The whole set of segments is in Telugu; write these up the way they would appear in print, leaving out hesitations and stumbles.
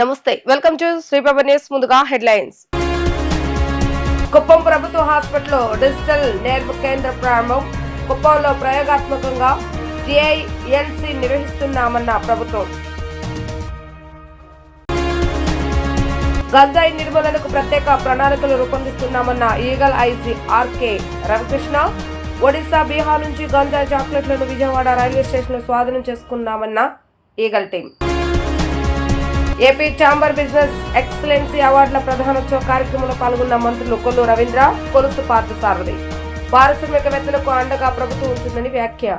నమస్తే వెల్కమ్ టు శ్రీప్రభ న్యూస్. ముందుగా హెడ్లైన్స్. కుప్పం ప్రభుత్వ హాస్పిటల్లో డిజిటల్ నేర్పు కేంద్ర ప్రారంభం. కుప్పంలో ప్రయోగాత్మకంగా జిఐఎల్సి నిర్వహిస్తున్నామన్న ప్రభుత్వం. గంజాయి నిర్మూలనకు ప్రత్యేక ప్రణాళికలు రూపొందిస్తున్నామన్న Eagle IG RK Ravikrishna. Odisha, Bihar నుంచి గంజాయి చాక్లెట్లను విజయవాడ రైల్వే స్టేషన్ లో స్వాధీనం చేసుకున్నామన్న Eagle team. AP chamber business excellency అవార్డుల ప్రధానోత్సవ కార్యక్రమంలో పాల్గొన్న మంత్రులు కొల్లు రవీంద్ర, కొలుసు పార్థసారథి. పారిశ్రామికవేత్తలకు అండగా ప్రభుత్వం ఉంటుందని వ్యాఖ్య.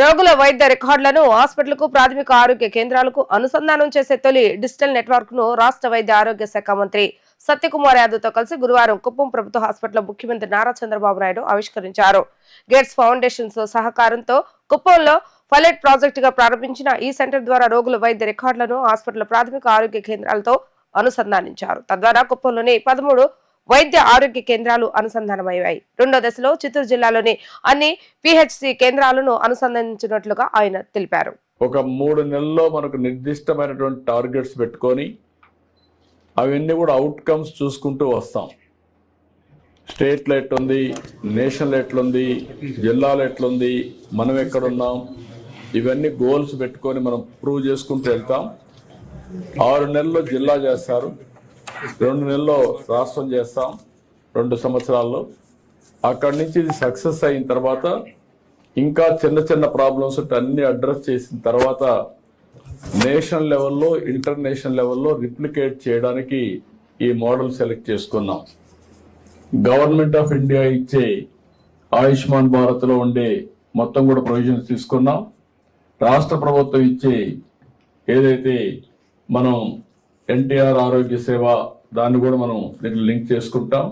రోగుల వైద్య రికార్డులను హాస్పిటల్కు, ప్రాథమిక ఆరోగ్య కేంద్రాలకు అనుసంధానం చేసే తొలి డిజిటల్ నెట్వర్క్ ను రాష్ట్ర వైద్య ఆరోగ్య శాఖ మంత్రి సత్యకుమార్ యాదవ్ తో కలిసి గురువారం కుప్పం ప్రభుత్వ హాస్పిటల్ ముఖ్యమంత్రి నారా చంద్రబాబు నాయుడు ఆవిష్కరించారు. గేట్స్ ఫౌండేషన్ సహకారంతో కుప్పంలో పైలట్ ప్రాజెక్ట్ గా ప్రారంభించిన ఈ సెంటర్ ద్వారా రోగుల వైద్య రికార్డులను హాస్పిటల్, ప్రాథమిక ఆరోగ్య కేంద్రాలతో అనుసంధానించారు. తద్వారా కుప్పంలోని 13 వైద్య ఆరోగ్య కేంద్రాలు అనుసంధానమయ్యాయి. రెండో దశలో చిత్తూరు జిల్లాలోని అన్ని పిహెచ్సి కేంద్రాలను అనుసంధానించినట్లుగా ఆయన తెలిపారు. ఒక 3 నెలల్లో మనకు నిర్దిష్టమైనటువంటి టార్గెట్స్ పెట్టుకొని అవన్నీ కూడా అవుట్కమ్స్ చూసుకుంటూ వస్తాం. స్టేట్లో ఎట్లుంది, నేషనల్ ఎట్లుంది, జిల్లాలో ఎట్లుంది, మనం ఎక్కడున్నాం, ఇవన్నీ గోల్స్ పెట్టుకొని మనం ప్రూవ్ చేసుకుంటూ వెళ్తాం. 6 నెలల్లో జిల్లా చేస్తారు, 2 నెలల్లో రాష్ట్రం చేస్తాం, 2 సంవత్సరాల్లో. అక్కడి నుంచి ఇది సక్సెస్ అయిన తర్వాత ఇంకా చిన్న చిన్న ప్రాబ్లమ్స్ అన్ని అడ్రస్ చేసిన తర్వాత నేషనల్ లెవెల్లో, ఇంటర్నేషనల్ లెవెల్లో రిప్లికేట్ చేయడానికి ఈ మోడల్ సెలెక్ట్ చేసుకున్నాం. గవర్నమెంట్ ఆఫ్ ఇండియా ఇచ్చే ఆయుష్మాన్ భారత్ లో ఉండే మొత్తం కూడా ప్రొవిజన్స్ తీసుకున్నాం. రాష్ట్ర ప్రభుత్వం ఇచ్చే ఏదైతే మనం ఎన్టీఆర్ ఆరోగ్య సేవ దాన్ని కూడా మనం దీన్ని లింక్ చేసుకుంటాం.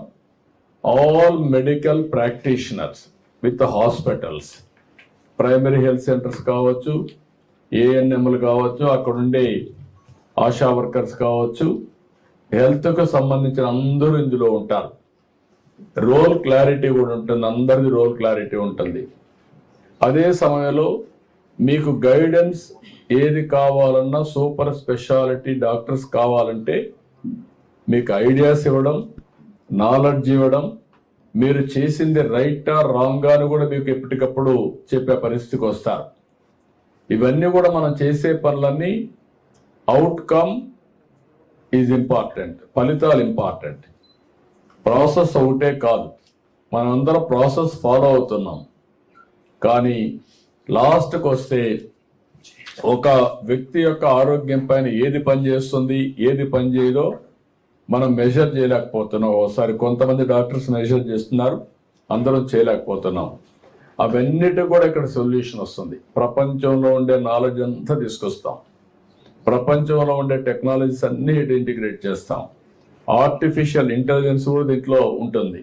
All medical practitioners with hospitals, primary health centres కావచ్చు, ఏఎన్ఎంలు కావచ్చు, అక్కడ ఉండే ఆశా వర్కర్స్ కావచ్చు, హెల్త్కు సంబంధించిన అందరూ ఇందులో ఉంటారు. రోల్ క్లారిటీ కూడా ఉంటుంది, అందరిది రోల్ క్లారిటీ ఉంటుంది. అదే సమయంలో మీకు గైడెన్స్ ఏది కావాలన్నా, సూపర్ స్పెషాలిటీ డాక్టర్స్ కావాలంటే మీకు ఐడియాస్ ఇవ్వడం, నాలెడ్జ్ ఇవ్వడం, మీరు చేసింది రైటా రాంగా అని కూడా మీకు ఎప్పటికప్పుడు చెప్పే పరిస్థితికి వస్తారు. ఇవన్నీ కూడా మనం చేసే పనులన్నీ అవుట్కమ్ ఈజ్ ఇంపార్టెంట్, ఫలితాలు ఇంపార్టెంట్. ప్రాసెస్ ఒకటే కాదు, మనందరం ప్రాసెస్ ఫాలో అవుతున్నాం. కానీ లాస్ట్కి వస్తే ఒక వ్యక్తి యొక్క ఆరోగ్యం పైన ఏది పనిచేస్తుంది, ఏది పని చేయదో మనం మెజర్ చేయలేకపోతున్నాం. ఒకసారి కొంతమంది డాక్టర్స్ మెజర్ చేస్తున్నారు, అందరం చేయలేకపోతున్నాం. అవన్నిటి కూడా ఇక్కడ సొల్యూషన్ వస్తుంది. ప్రపంచంలో ఉండే నాలెడ్జ్ అంతా తీసుకొస్తాం, ప్రపంచంలో ఉండే టెక్నాలజీస్ అన్ని ఇంటిగ్రేట్ చేస్తాం. ఆర్టిఫిషియల్ ఇంటెలిజెన్స్ కూడా దీంట్లో ఉంటుంది.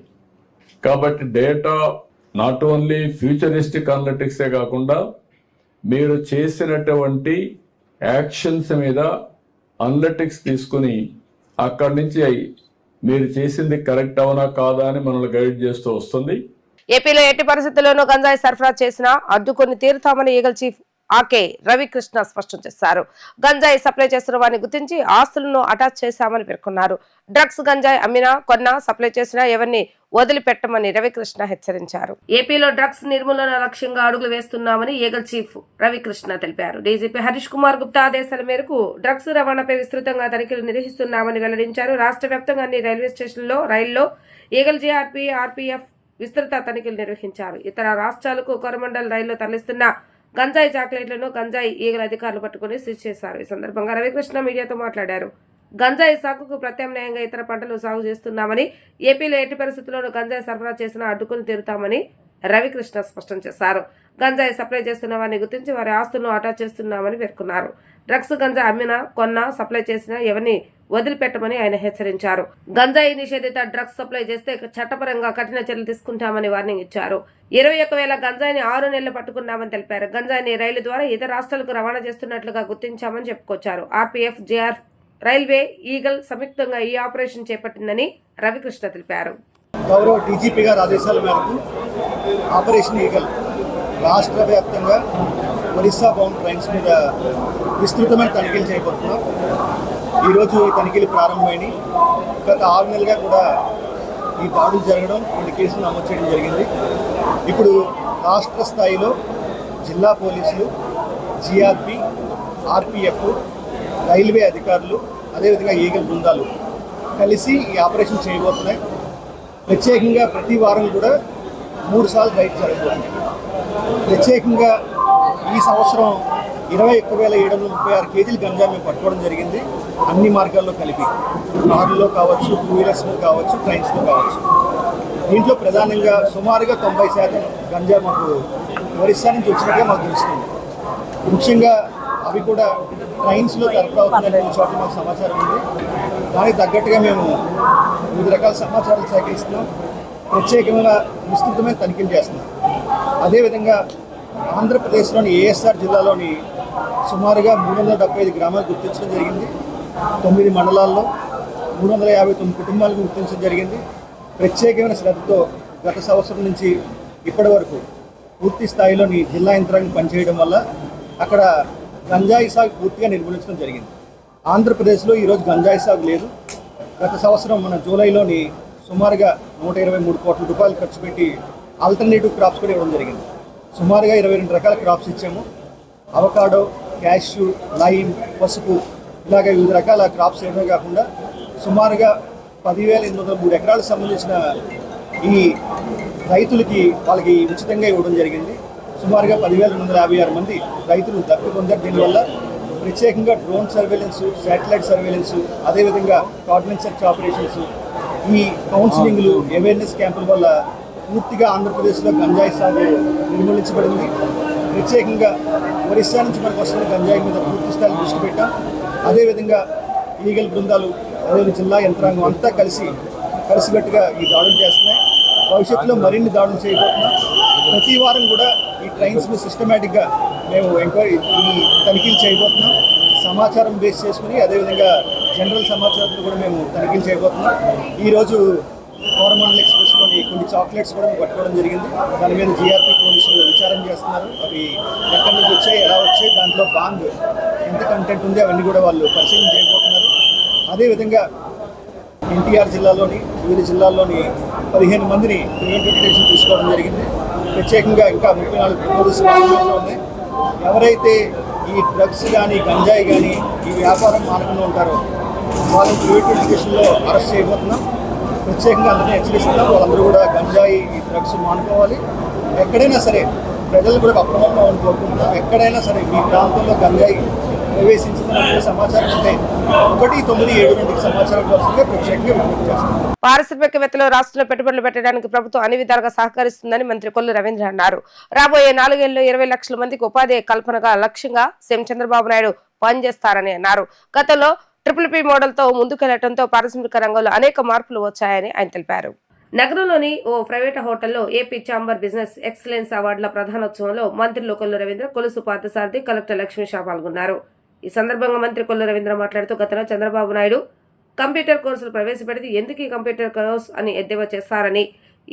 కాబట్టి డేటా నాట్ ఓన్లీ ఫ్యూచరిస్టిక్ అనలిటిక్సే కాకుండా మీరు చేసినటువంటి యాక్షన్స్ మీద అనలిటిక్స్ తీసుకుని అక్కడి నుంచి మీరు చేసింది కరెక్ట్ అవునా కాదా అని మనల్ని గైడ్ చేస్తూ వస్తుంది. ఏపీలో ఎట్టి పరిస్థితుల్లోనూ గంజాయి సరఫరా చేసినా అడ్డుకొని తీరుతామని ఈగల్ చీఫ్ ఆర్కే రవికృష్ణ స్పష్టం చేశారు. గంజాయి సప్లై చేస్తున్న వారిని గుర్తించి ఆస్తులను అటాచ్ చేశామని పేర్కొన్నారు. డ్రగ్స్ గంజాయి అమ్మినా, కొన్నా, సప్లై చేసినా ఎవరిని వదిలిపెట్టమని రవికృష్ణ హెచ్చరించారు. ఏపీలో డ్రగ్స్ నిర్మూలన లక్ష్యంగా అడుగులు వేస్తున్నామని ఈగల్ చీఫ్ రవికృష్ణ తెలిపారు. డీజీపీ హరీష్ కుమార్ గుప్తా ఆదేశాల మేరకు డ్రగ్స్ రవాణాపై విస్తృతంగా తనిఖీలు నిర్వహిస్తున్నామని వెల్లడించారు. రాష్ట్ర వ్యాప్తంగా అన్ని రైల్వే స్టేషన్లలో, రైల్లో ఈగల్ జీఆర్పీ, ఆర్పీఎఫ్ విస్తృత తనిఖీలు నిర్వహించారు. ఇతర రాష్ట్రాలకు కోరమండల్ రైల్లో తరలిస్తున్న గంజాయి చాక్లెట్లను గంజాయి ఈగల అధికారులు పట్టుకుని సీజ్ చేశారు. ఈ సందర్భంగా రవికృష్ణ మీడియాతో మాట్లాడారు. గంజాయి సాగుకు ప్రత్యామ్నాయంగా ఇతర పంటలు సాగు చేస్తున్నామని, ఏపీలో ఎట్టి పరిస్థితుల్లోనూ గంజాయి సరఫరా చేసినా అడ్డుకుని తీరుతామని రవికృష్ణ స్పష్టం చేశారు. గంజాయి సప్లై చేస్తున్న వారిని గుర్తించి వారి ఆస్తులను అటాచ్ చేస్తున్నామని పేర్కొన్నారు. డ్రగ్స్ గంజాయి అమ్మినా, కొన్నా, సప్లై చేసినా ఎవరిని వదిలిపెట్టమని ఆయన హెచ్చరించారు. గంజాయి నిషేధిత డ్రగ్స్ సప్లై చేస్తే చట్టపరంగా కఠిన చర్యలు తీసుకుంటామని వార్నింగ్ ఇచ్చారు. 21,000 గంజాయిని 6 నెలలు పట్టుకున్నామని తెలిపారు. గంజాయిని రైలు ద్వారా ఇతర రాష్ట్రాలకు రవాణా చేస్తున్నట్లుగా గుర్తించామని చెప్పుకొచ్చారు. ఆర్పీఎఫ్, జేఆర్, రైల్వే, ఈగల్ సంయుక్తంగా ఈ ఆపరేషన్ చేపట్టిందని రవికృష్ణ తెలిపారు. గౌరవ డీజీపీ గారి ఆదేశాల మేరకు ఆపరేషన్ ఈగల్ రాష్ట్ర వ్యాప్తంగా ఒరిస్సా బౌండ్ ట్రైన్స్ మీద విస్తృతమైన తనిఖీలు చేయబోతున్నాం. ఈరోజు ఈ తనిఖీలు ప్రారంభమైనవి. గత 6 నెలలుగా కూడా ఈ దాడులు జరగడం, కొన్ని కేసులు నమోదు చేయడం జరిగింది. ఇప్పుడు రాష్ట్ర స్థాయిలో జిల్లా పోలీసులు, జిఆర్పి, ఆర్పిఎఫ్, రైల్వే అధికారులు, అదేవిధంగా ఈగల్ బృందాలు కలిసి ఈ ఆపరేషన్ చేయబోతున్నాయి. ప్రత్యేకంగా ప్రతి వారం కూడా 3 సార్లు రైడ్ జరగబోతుంది. ప్రత్యేకంగా ఈ సంవత్సరం 21,736 కేజీలు గంజా మేము పట్టుకోవడం జరిగింది. అన్ని మార్గాల్లో కలిపి, కార్లలో కావచ్చు, 2 వీలర్స్లో కావచ్చు, ట్రైన్స్లో కావచ్చు. దీంట్లో ప్రధానంగా సుమారుగా 90% గంజా మాకు ఒరిస్సా నుంచి వచ్చినట్టుగా మాకు తెలుస్తుంది. ముఖ్యంగా అవి కూడా ట్రైన్స్లో సరఫరా అవుతుందని కొన్ని చోట్ల మాకు సమాచారం ఉంది. దానికి తగ్గట్టుగా మేము వివిధ రకాల సమాచారాలు సేకరిస్తున్నాం. ప్రత్యేకంగా విస్తృతమైన తనిఖీలు చేస్తున్నాం. అదేవిధంగా ఆంధ్రప్రదేశ్లోని ఏఎస్ఆర్ జిల్లాలోని సుమారుగా 375 గ్రామాలు గుర్తించడం జరిగింది. 9 మండలాల్లో 359 కుటుంబాలకు గుర్తించడం జరిగింది. ప్రత్యేకమైన శ్రద్ధతో గత సంవత్సరం నుంచి ఇప్పటి వరకు పూర్తి స్థాయిలోని జిల్లా యంత్రాంగం పనిచేయడం వల్ల అక్కడ గంజాయి సాగు పూర్తిగా నిర్మూలించడం జరిగింది. ఆంధ్రప్రదేశ్లో ఈరోజు గంజాయి సాగు లేదు. గత సంవత్సరం మన జూలైలోని సుమారుగా 123 కోట్ల రూపాయలు ఖర్చు పెట్టి ఆల్టర్నేటివ్ క్రాప్స్ కూడా ఇవ్వడం జరిగింది. సుమారుగా 22 రకాల క్రాప్స్ ఇచ్చాము. అవకాడో, క్యాష్యూ, లైమ్, పసుపు, ఇలాగ వివిధ రకాల క్రాప్స్ ఇవ్వడమే కాకుండా సుమారుగా 10,803 ఎకరాలకు సంబంధించిన ఈ రైతులకి వాళ్ళకి ఉచితంగా ఇవ్వడం జరిగింది. సుమారుగా 10,256 మంది రైతులు దక్కు పొందారు. దీనివల్ల ప్రత్యేకంగా డ్రోన్ సర్వేలెన్స్, శాటిలైట్ సర్వేలెన్స్, అదేవిధంగా కార్డినెన్స్ సెర్చ్ ఆపరేషన్స్, ఈ కౌన్సిలింగ్లు, అవేర్నెస్ క్యాంపుల వల్ల పూర్తిగా ఆంధ్రప్రదేశ్లో గంజాయి సాగు నిర్మూలించబడింది. ప్రత్యేకంగా ఒరిస్సా నుంచి మనకు వస్తున్న గంజాయి మీద పూర్తి స్థాయిలో దృష్టి పెట్టాం. అదేవిధంగా ఈగల్ బృందాలు, అదేవిధంగా జిల్లా యంత్రాంగం అంతా కలిసికట్టుగా ఈ దాడులు చేస్తున్నాయి. భవిష్యత్తులో మరిన్ని దాడులు చేయబోతున్నాం. ప్రతి వారం కూడా ఈ ట్రైన్స్ని సిస్టమేటిక్గా మేము ఈ తనిఖీలు చేయబోతున్నాం. సమాచారం బేస్ చేసుకుని, అదేవిధంగా జనరల్ సమాచారంతో కూడా మేము తనిఖీలు చేయబోతున్నాం. ఈరోజు కోరమండల్ ఎక్స్ప్రెస్లోని కొన్ని చాక్లెట్స్ కూడా పట్టుకోవడం జరిగింది. దాని మీద జిఆర్పి పోలీసులు విచారణ చేస్తున్నారు. అవి ఎక్కడి నుంచి వచ్చాయి, ఎలా వచ్చాయి, దాంట్లో బాంగ్ ఎంత కంటెంట్ ఉంది, అవన్నీ కూడా వాళ్ళు పరిశీలన చేయబోతున్నారు. అదేవిధంగా ఎన్టీఆర్ జిల్లాలోని వివిధ జిల్లాల్లోని 15 మందిని ప్రివెంటివ్ డిటెన్షన్ తీసుకోవడం జరిగింది. ప్రత్యేకంగా ఇంకా 34 ప్రపోజల్స్ ఉన్నాయి. ఎవరైతే ఈ డ్రగ్స్ కానీ, గంజాయి కానీ ఈ వ్యాపారం మానకుండా ఉంటారో వాళ్ళని ప్రివెంటివ్ డిటెన్షన్లో అరెస్ట్ చేయబోతున్నాం. ప్రత్యేకంగా అందరినీ హెచ్చరిస్తున్నాం. వాళ్ళందరూ కూడా గంజాయి, ఈ డ్రగ్స్ మానుకోవాలి. ఎక్కడైనా సరే ప్రజలు కూడా అప్రమత్తంగా కోరుకుంటున్నాం. ఎక్కడైనా సరే మీ ప్రాంతంలో గంజాయి ప్రవేశించిన సమాచారం ఉంటే 1972 సమాచారం కోసంగా ప్రత్యేకంగా విజ్ఞప్తి చేస్తున్నాం. పారిశ్రామికవేత్తలు రాష్ట్రంలో పెట్టుబడులు పెట్టడానికి ప్రభుత్వం అన్ని విధాలుగా సహకరిస్తుందని మంత్రి కొల్లు రవీంద్ర అన్నారు. రాబోయే 4 ఏళ్లలో 20 లక్షల మందికి ఉపాధి కల్పనగా లక్ష్యంగా సీఎం చంద్రబాబు నాయుడు పనిచేస్తారని అన్నారు. గతంలో PPP మోడల్తో ముందుకెళ్లడంతో పారిశ్రామిక రంగంలో అనేక మార్పులు వచ్చాయని ఆయన తెలిపారు. నగరంలోని ఓ ప్రైవేట్ హోటల్లో ఏపీ ఛాంబర్ బిజినెస్ ఎక్సలెన్స్ అవార్డుల ప్రధానోత్సవంలో మంత్రులు కొల్లు రవీంద్ర, కొలుసు పార్థసారథి, కలెక్టర్ లక్ష్మీ షా పాల్గొన్నారు. ఈ సందర్భంగా మంత్రి కొల్లు రవీంద్ర మాట్లాడుతూ గతంలో చంద్రబాబు నాయుడు కంప్యూటర్ కోర్సులు ప్రవేశపెడితే ఎందుకు ఈ కంప్యూటర్ కోర్స్ అని ఎద్దేవా చేస్తారని,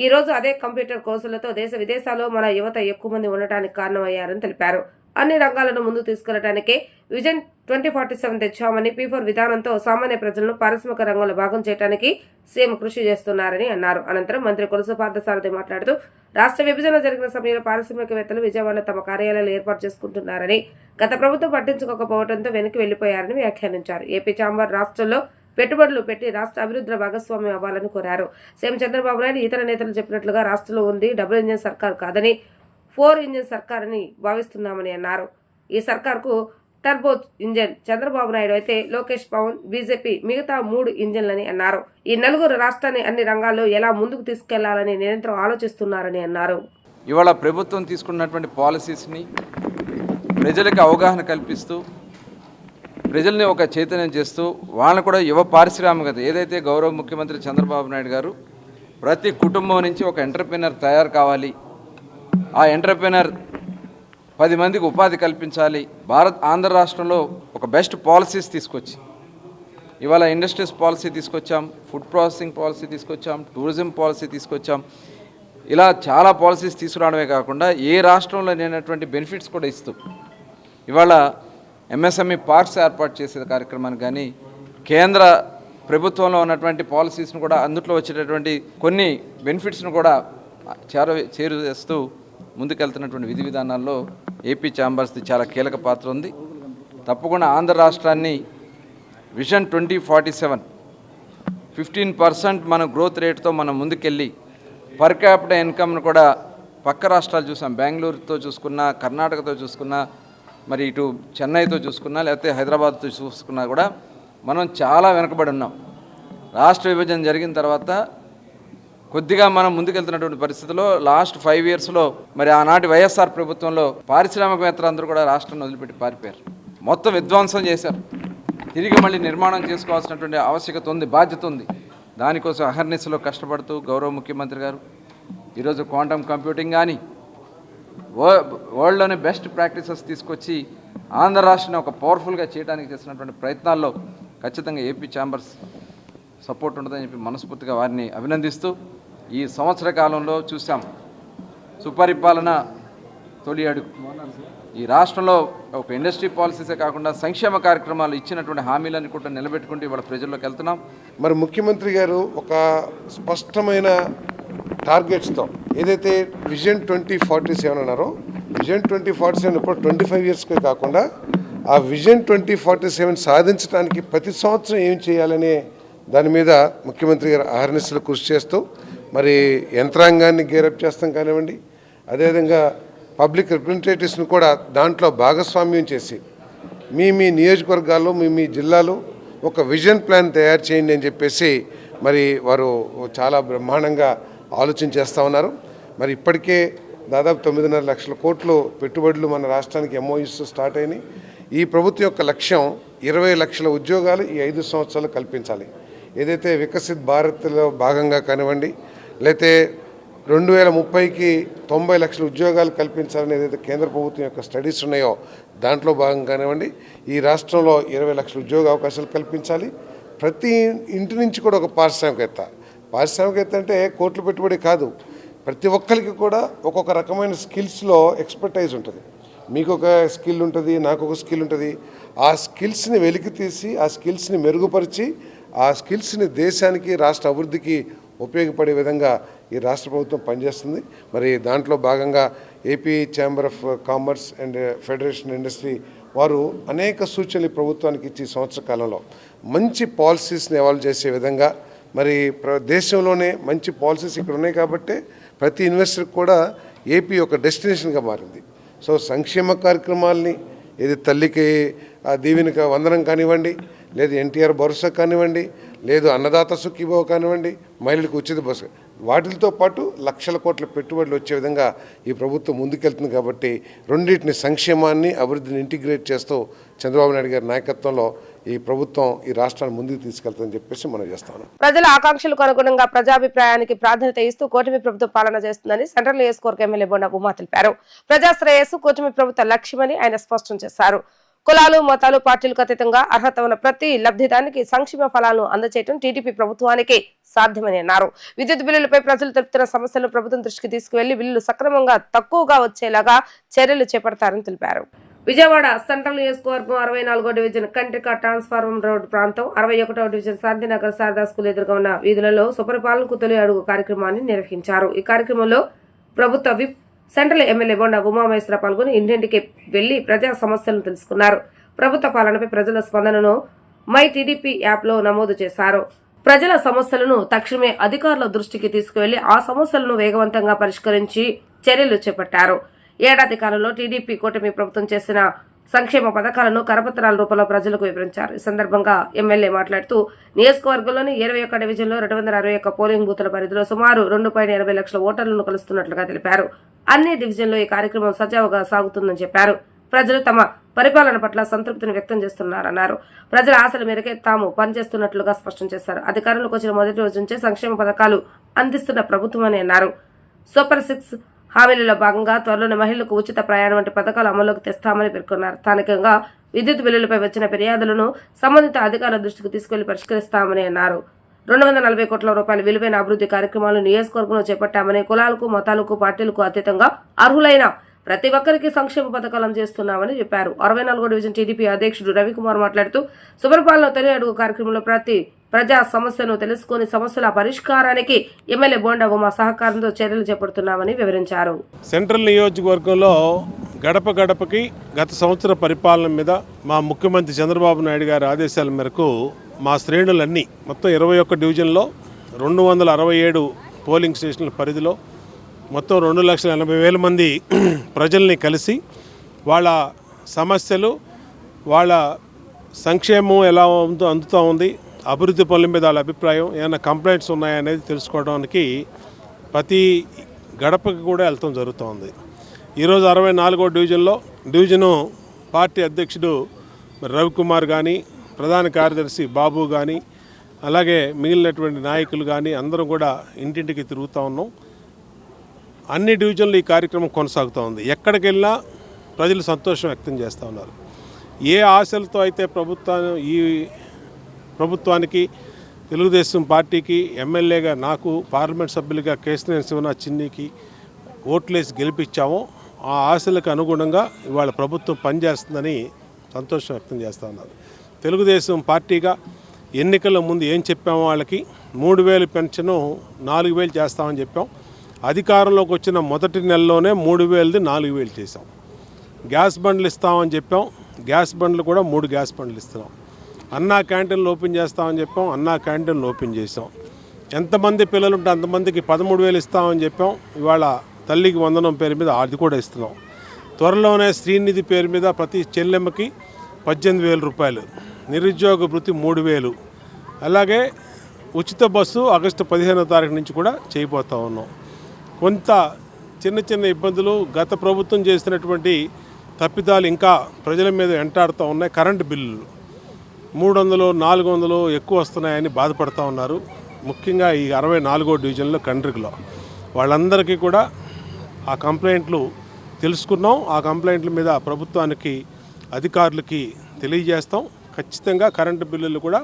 ఈ రోజు అదే కంప్యూటర్ కోర్సులతో దేశ విదేశాల్లో మన యువత ఎక్కువ మంది ఉండటానికి కారణమయ్యారని తెలిపారు. అన్ని రంగాలను ముందు తీసుకెళ్లడానికే విజన్ 2047 తెచ్చామని, P4 విధానంతో సామాన్య ప్రజలను పారిశ్రామిక రంగంలో భాగం చేయడానికి సీఎం కృషి చేస్తున్నారని అన్నారు. అనంతరం మంత్రి కొలుసు పార్థసారథి మాట్లాడుతూ రాష్ట్ర విభజన జరిగిన సమయంలో పారిశ్రామికవేత్తలు విజయవాడలో తమ కార్యాలయాలు ఏర్పాటు చేసుకుంటున్నారని, గత ప్రభుత్వం పట్టించుకోకపోవడంతో వెనక్కి వెళ్లిపోయారని వ్యాఖ్యానించారు. ఏపీ ఛాంబర్ రాష్ట్రంలో పెట్టుబడులు పెట్టి రాష్ట్ర అభివృద్ధిలో భాగస్వామ్యం అవ్వాలని కోరారు. సీఎం చంద్రబాబు నాయుడు ఇతర నేతలు చెప్పినట్లుగా రాష్ట్రంలో ఉంది డబుల్ ఇంజిన్ సర్కార్ కాదని 4 ఇంజిన్ సర్కార్ అని భావిస్తున్నామని అన్నారు. ఈ సర్కార్కు టర్బో ఇంజన్ చంద్రబాబు నాయుడు అయితే లోకేష్, పవన్, బీజేపీ మిగతా 3 ఇంజన్లని అన్నారు. ఈ నలుగురు రాష్ట్రాన్ని అన్ని రంగాల్లో ఎలా ముందుకు తీసుకెళ్లాలని నిరంతరం ఆలోచిస్తున్నారని అన్నారు. ఇవాళ ప్రభుత్వం తీసుకున్నటువంటి పాలసీస్ని ప్రజలకు అవగాహన కల్పిస్తూ, ప్రజల్ని ఒక చైతన్యం చేస్తూ, వాళ్ళని కూడా యువ పారిశ్రామికత ఏదైతే గౌరవ ముఖ్యమంత్రి చంద్రబాబు నాయుడు గారు ప్రతి కుటుంబం నుంచి ఒక ఎంటర్ప్రెనర్ తయారు కావాలి, ఆ ఎంటర్ప్రెనర్ 10 మందికి ఉపాధి కల్పించాలి. ఆంధ్ర రాష్ట్రంలో ఒక బెస్ట్ పాలసీస్ తీసుకొచ్చి ఇవాళ ఇండస్ట్రీస్ పాలసీ తీసుకొచ్చాం, ఫుడ్ ప్రాసెసింగ్ పాలసీ తీసుకొచ్చాం, టూరిజం పాలసీ తీసుకొచ్చాం. ఇలా చాలా పాలసీస్ తీసుకురావడమే కాకుండా ఏ రాష్ట్రంలో లేనటువంటి బెనిఫిట్స్ కూడా ఇస్తూ ఇవాళ ఎంఎస్ఎంఈ పార్క్స్ ఏర్పాటు చేసే కార్యక్రమాన్ని కానీ కేంద్ర ప్రభుత్వంలో ఉన్నటువంటి పాలసీస్ను కూడా అందుట్లో వచ్చేటటువంటి కొన్ని బెనిఫిట్స్ను కూడా చేరువేస్తూ ముందుకెళ్తున్నటువంటి విధి విధానాల్లో ఏపీ ఛాంబర్స్ది చాలా కీలక పాత్ర ఉంది. తప్పకుండా ఆంధ్ర రాష్ట్రాన్ని విజన్ 2047 15% మన గ్రోత్ రేట్తో మనం ముందుకెళ్ళి పర్ క్యాపిటల్ ఇన్కమ్ను కూడా పక్క రాష్ట్రాలు చూసాం. బెంగళూరుతో చూసుకున్నా, కర్ణాటకతో చూసుకున్నా, మరి ఇటు చెన్నైతో చూసుకున్నా, లేకపోతే హైదరాబాద్తో చూసుకున్నా కూడా మనం చాలా వెనకబడి ఉన్నాం. రాష్ట్ర విభజన జరిగిన తర్వాత కొద్దిగా మనం ముందుకెళ్తున్నటువంటి పరిస్థితుల్లో లాస్ట్ 5 yearsలో మరి ఆనాటి వైఎస్ఆర్ ప్రభుత్వంలో పారిశ్రామికవేత్తలందరూ కూడా రాష్ట్రాన్ని వదిలిపెట్టి పారిపోయారు. మొత్తం విధ్వంసం చేశారు. తిరిగి మళ్ళీ నిర్మాణం చేసుకోవాల్సినటువంటి ఆవశ్యకత ఉంది, బాధ్యత ఉంది. దానికోసం అహర్నిశలో కష్టపడుతూ గౌరవ ముఖ్యమంత్రి గారు ఈరోజు క్వాంటమ్ కంప్యూటింగ్ కానీ వరల్డ్లోనే బెస్ట్ ప్రాక్టీసెస్ తీసుకొచ్చి ఆంధ్ర రాష్ట్రాన్ని ఒక పవర్ఫుల్గా చేయడానికి చేసినటువంటి ప్రయత్నాల్లో ఖచ్చితంగా ఏపీ ఛాంబర్స్ సపోర్ట్ ఉంటుందని చెప్పి మనస్ఫూర్తిగా వారిని అభినందిస్తూ ఈ సంవత్సర కాలంలో చూసాం సుపరిపాలన తొలి అడుగు. ఈ రాష్ట్రంలో ఒక ఇండస్ట్రీ పాలసీసే కాకుండా సంక్షేమ కార్యక్రమాలు ఇచ్చినటువంటి హామీలను కూడా నిలబెట్టుకుంటూ ఇవాళ ప్రజల్లోకి వెళ్తున్నాం. మరి ముఖ్యమంత్రి గారు ఒక స్పష్టమైన టార్గెట్స్తో ఏదైతే విజన్ 2047 అన్నారో, విజన్ 2047 ఇప్పుడు 25 yearsకే కాకుండా ఆ విజన్ 2047 సాధించడానికి ప్రతి సంవత్సరం ఏం చేయాలనే దాని మీద ముఖ్యమంత్రి గారు అహర్నిశలు కృషి చేస్తూ మరి యంత్రాంగాన్ని గేరప్ చేస్తాం కానివ్వండి, అదేవిధంగా పబ్లిక్ రిప్రజెంటేటివ్స్ని కూడా దాంట్లో భాగస్వామ్యం చేసి మీ నియోజకవర్గాల్లో మీ జిల్లాలో ఒక విజన్ ప్లాన్ తయారు చేయండి అని చెప్పేసి మరి వారు చాలా బ్రహ్మాండంగా ఆలోచన చేస్తూ ఉన్నారు. మరి ఇప్పటికే దాదాపు 9.5 లక్షల కోట్లు పెట్టుబడులు మన రాష్ట్రానికి ఎంఓయూస్ స్టార్ట్ అయినాయి. ఈ ప్రభుత్వం యొక్క లక్ష్యం 20 లక్షల ఉద్యోగాలు ఈ 5 సంవత్సరాలు కల్పించాలి. ఏదైతే వికసిత్ భారత్లో భాగంగా కానివ్వండి, లేకపోతే 2030కి 90 లక్షల ఉద్యోగాలు కల్పించాలని ఏదైతే కేంద్ర ప్రభుత్వం యొక్క స్టడీస్ ఉన్నాయో దాంట్లో భాగంగా కానివ్వండి, ఈ రాష్ట్రంలో 20 లక్షల ఉద్యోగ అవకాశాలు కల్పించాలి. ప్రతి ఇంటి నుంచి కూడా ఒక పారిశ్రామికవేత్త అంటే కోట్లు పెట్టుబడి కాదు, ప్రతి ఒక్కరికి కూడా ఒక్కొక్క రకమైన స్కిల్స్లో ఎక్స్పర్టైజ్ ఉంటుంది. మీకు ఒక స్కిల్ ఉంటుంది, నాకు ఒక స్కిల్ ఉంటుంది. ఆ స్కిల్స్ని వెలికి తీసి ఆ స్కిల్స్ని మెరుగుపరిచి ఆ స్కిల్స్ని దేశానికి రాష్ట్ర అభివృద్ధికి ఉపయోగపడే విధంగా ఈ రాష్ట్ర ప్రభుత్వం పనిచేస్తుంది. మరి దాంట్లో భాగంగా AP chamber of commerce and federation industry వారు అనేక సూచనలు ప్రభుత్వానికి ఇచ్చి సంవత్సర కాలంలో మంచి పాలసీస్ని ఎవాల్వ్ చేసే విధంగా మరి దేశంలోనే మంచి పాలసీస్ ఇక్కడ ఉన్నాయి కాబట్టి ప్రతి ఇన్వెస్టర్కి కూడా ఏపీ ఒక డెస్టినేషన్గా మారింది. సో సంక్షేమ కార్యక్రమాలని ఏది తల్లికి దీవెనక వందనం కానివ్వండి, లేదు ఎన్టీఆర్ భరోసా కానివ్వండి, లేదు అన్నదాత సుఖీభావ కానివ్వండి, మహిళలకు ఉచిత బస్సు, వాటితో పాటు లక్షల కోట్ల పెట్టుబడులు వచ్చే విధంగా ఈ ప్రభుత్వం ముందుకెళ్తుంది. కాబట్టి రెండింటిని సంక్షేమాన్ని అభివృద్ధిని ఇంటిగ్రేట్ చేస్తూ చంద్రబాబు నాయుడు గారి నాయకత్వంలో ఈ ప్రభుత్వం ఈ రాష్ట్రాన్ని ముందుకు తీసుకెళ్తుందని చెప్పేసి మనం చేస్తాను. ప్రజల ఆకాంక్షలకు అనుగుణంగా ప్రజాభిప్రాయానికి ప్రాధాన్యత ఇస్తూ కూటమి ప్రభుత్వం పాలన చేస్తుందని సెంట్రల్ నియోజకవర్గ ఎమ్మెల్యే బొండా ఉమా తెలిపారు. ప్రజాశ్రేయస్సు కూటమి ప్రభుత్వ లక్ష్యమని ఆయన స్పష్టం చేశారు. కులాలు మతాలు పార్టీలకు అతీతంగా అర్హత ఉన్న ప్రతి లబ్ధిదానికి సంక్షేమ ఫలాలను అందజేయడం టీడీపీ ప్రభుత్వానికి సాధ్యమని అన్నారు. విద్యుత్ బిల్లులపై ప్రజలు తెలుపుతున్న సమస్యలను ప్రభుత్వం దృష్టికి తీసుకువెళ్లి బిల్లులు సక్రమంగా తక్కువగా వచ్చేలాగా చర్యలు చేపడతారని తెలిపారు. విజయవాడ సెంట్రల్ నియోజకవర్గం 64వ డివిజన్ కంట్రికా ట్రాన్స్ఫార్మర్ రోడ్ ప్రాంతం 61వ డివిజన్ శాంతినగర్ శారదా స్కూల్ ఎదురుగా ఉన్న వీధులలో సుపరిపాలనకు తొలి అడుగు కార్యక్రమాన్ని నిర్వహించారు. ఈ కార్యక్రమంలో ప్రభుత్వ whip central MLA Bonda Umamaheswara పాల్గొని ఇంటింటికి వెళ్లి ప్రజా సమస్యలను తెలుసుకున్నారు. ప్రభుత్వ పాలనపై ప్రజల స్పందనను మై టీడీపీ యాప్లో నమోదు చేశారు. ప్రజల సమస్యలను తక్షణమే అధికారుల దృష్టికి తీసుకువెళ్లి ఆ సమస్యలను వేగవంతంగా పరిష్కరించి చర్యలు చేపట్టారు. ఏడాది కాలంలో టీడీపీ కూటమి ప్రభుత్వం చేసిన సంక్షేమ పథకాలను కరపత్రాల రూపంలో ప్రజలకు వివరించారు. ఈ సందర్భంగా ఎమ్మెల్యే మాట్లాడుతూ నియోజకవర్గంలోని 21 డివిజన్లో 261 పోలింగ్ బూతుల పరిధిలో సుమారు 2.80 లక్షల ఓటర్లను కలుస్తున్నట్లుగా తెలిపారు. అన్ని డివిజన్లో ఈ కార్యక్రమం సజావుగా సాగుతుందని చెప్పారు. ప్రజలు తమ పరిపాలన పట్ల సంతృప్తిని వ్యక్తం చేస్తున్నారన్నారు. ప్రజల ఆశల మేరకే తాము పనిచేస్తున్నట్లుగా స్పష్టం చేశారు. అధికారంలోకి వచ్చిన మొదటి రోజు నుంచే సంక్షేమ పథకాలు అందిస్తున్న ప్రభుత్వమని అన్నారు. సూపర్ 6 హామీలలో భాగంగా త్వరలోనే మహిళలకు ఉచిత ప్రయాణం వంటి పథకాలు అమల్లోకి తెస్తామని పేర్కొన్నారు. స్థానికంగా విద్యుత్ బిల్లులపై వచ్చిన ఫిర్యాదులను సంబంధిత అధికారుల దృష్టికి తీసుకెళ్లి పరిష్కరిస్తామని అన్నారు. 240 కోట్ల రూపాయల విలువైన అభివృద్ధి కార్యక్రమాలు నియోజకవర్గంలో చేపట్టామని, కులాలకు మతాలకు పార్టీలకు అతీతంగా అర్హులైన ప్రతి ఒక్కరికి సంక్షేమ పథకాలు అందజేస్తున్నామని చెప్పారు. 64వ డివిజన్ టీడీపీ అధ్యక్షుడు రవికుమార్ మాట్లాడుతూ సుపరిపాలన తొలి అడుగు కార్యక్రమంలో ప్రతి ప్రజా సమస్యను తెలుసుకుని సమస్యల పరిష్కారానికి ఎమ్మెల్యే బోండా ఉమా సహకారంతో చర్యలు చేపడుతున్నామని వివరించారు. సెంట్రల్ నియోజకవర్గంలో గడప గడపకి గత సంవత్సర పరిపాలన మీద మా ముఖ్యమంత్రి చంద్రబాబు నాయుడు గారి ఆదేశాల మేరకు మా శ్రేణులన్నీ మొత్తం 21 డివిజన్లో 267 పోలింగ్ స్టేషన్ల పరిధిలో మొత్తం 2,80,000 మంది ప్రజల్ని కలిసి వాళ్ళ సమస్యలు, వాళ్ళ సంక్షేమం ఎలా అందుతూ ఉంది, అభివృద్ధి పనుల మీద వాళ్ళ అభిప్రాయం, ఏమైనా కంప్లైంట్స్ ఉన్నాయనేది తెలుసుకోవడానికి ప్రతి గడపకి కూడా వెళ్తాం జరుగుతోంది. ఈరోజు 64వ డివిజన్లో డివిజను పార్టీ అధ్యక్షుడు రవికుమార్ కానీ, ప్రధాన కార్యదర్శి బాబు కానీ, అలాగే మిగిలినటువంటి నాయకులు కానీ అందరం కూడా ఇంటింటికి తిరుగుతూ ఉన్నాం. అన్ని డివిజన్లు ఈ కార్యక్రమం కొనసాగుతూ ఉంది. ఎక్కడికి వెళ్ళినా ప్రజలు సంతోషం వ్యక్తం చేస్తూ ఉన్నారు. ఏ ఆశలతో అయితే ఈ ప్రభుత్వానికి తెలుగుదేశం పార్టీకి ఎమ్మెల్యేగా నాకు, పార్లమెంట్ సభ్యులుగా కేశినేని శివనాథ్ చిన్నికి ఓట్లేసి గెలిపించామో ఆ ఆశలకు అనుగుణంగా ఇవాళ ప్రభుత్వం పనిచేస్తుందని సంతోషం వ్యక్తం చేస్తూ ఉన్నారు. తెలుగుదేశం పార్టీగా ఎన్నికల ముందు ఏం చెప్పామో వాళ్ళకి 3,000 పెన్షను 4,000 చేస్తామని చెప్పాం. అధికారంలోకి వచ్చిన మొదటి నెలలోనే 3,000ది 4,000 చేసాం. గ్యాస్ బండ్లు ఇస్తామని చెప్పాం, గ్యాస్ బండ్లు కూడా 3 గ్యాస్ బండ్లు ఇస్తున్నాం. అన్నా క్యాంటీన్లు ఓపెన్ చేస్తామని చెప్పాం, అన్నా క్యాంటీన్లు ఓపెన్ చేసాం. ఎంతమంది పిల్లలు ఉంటే అంతమందికి 13,000 ఇస్తామని చెప్పాం. ఇవాళ తల్లికి వందనం పేరు మీద అది కూడా ఇస్తున్నాం. త్వరలోనే శ్రీనిధి పేరు మీద ప్రతి చెల్లెమ్మకి 18,000 రూపాయలు, నిరుద్యోగ భృతి 3,000, అలాగే ఉచిత బస్సు ఆగస్టు 15వ తారీఖు నుంచి కూడా చేయబోతూ ఉన్నాం. కొంత చిన్న చిన్న ఇబ్బందులు, గత ప్రభుత్వం చేసినటువంటి తప్పిదాలు ఇంకా ప్రజల మీద వెంటాడుతూ ఉన్నాయి. కరెంటు బిల్లులు 300, 400 ఎక్కువ వస్తున్నాయని బాధపడుతూ ఉన్నారు. ముఖ్యంగా ఈ 64వ డివిజన్లో కండ్రికలో వాళ్ళందరికీ కూడా ఆ కంప్లైంట్లు తెలుసుకున్నాం. ఆ కంప్లైంట్ల మీద ప్రభుత్వానికి, అధికారులకి తెలియజేస్తాం. ఖచ్చితంగా కరెంటు బిల్లులు కూడా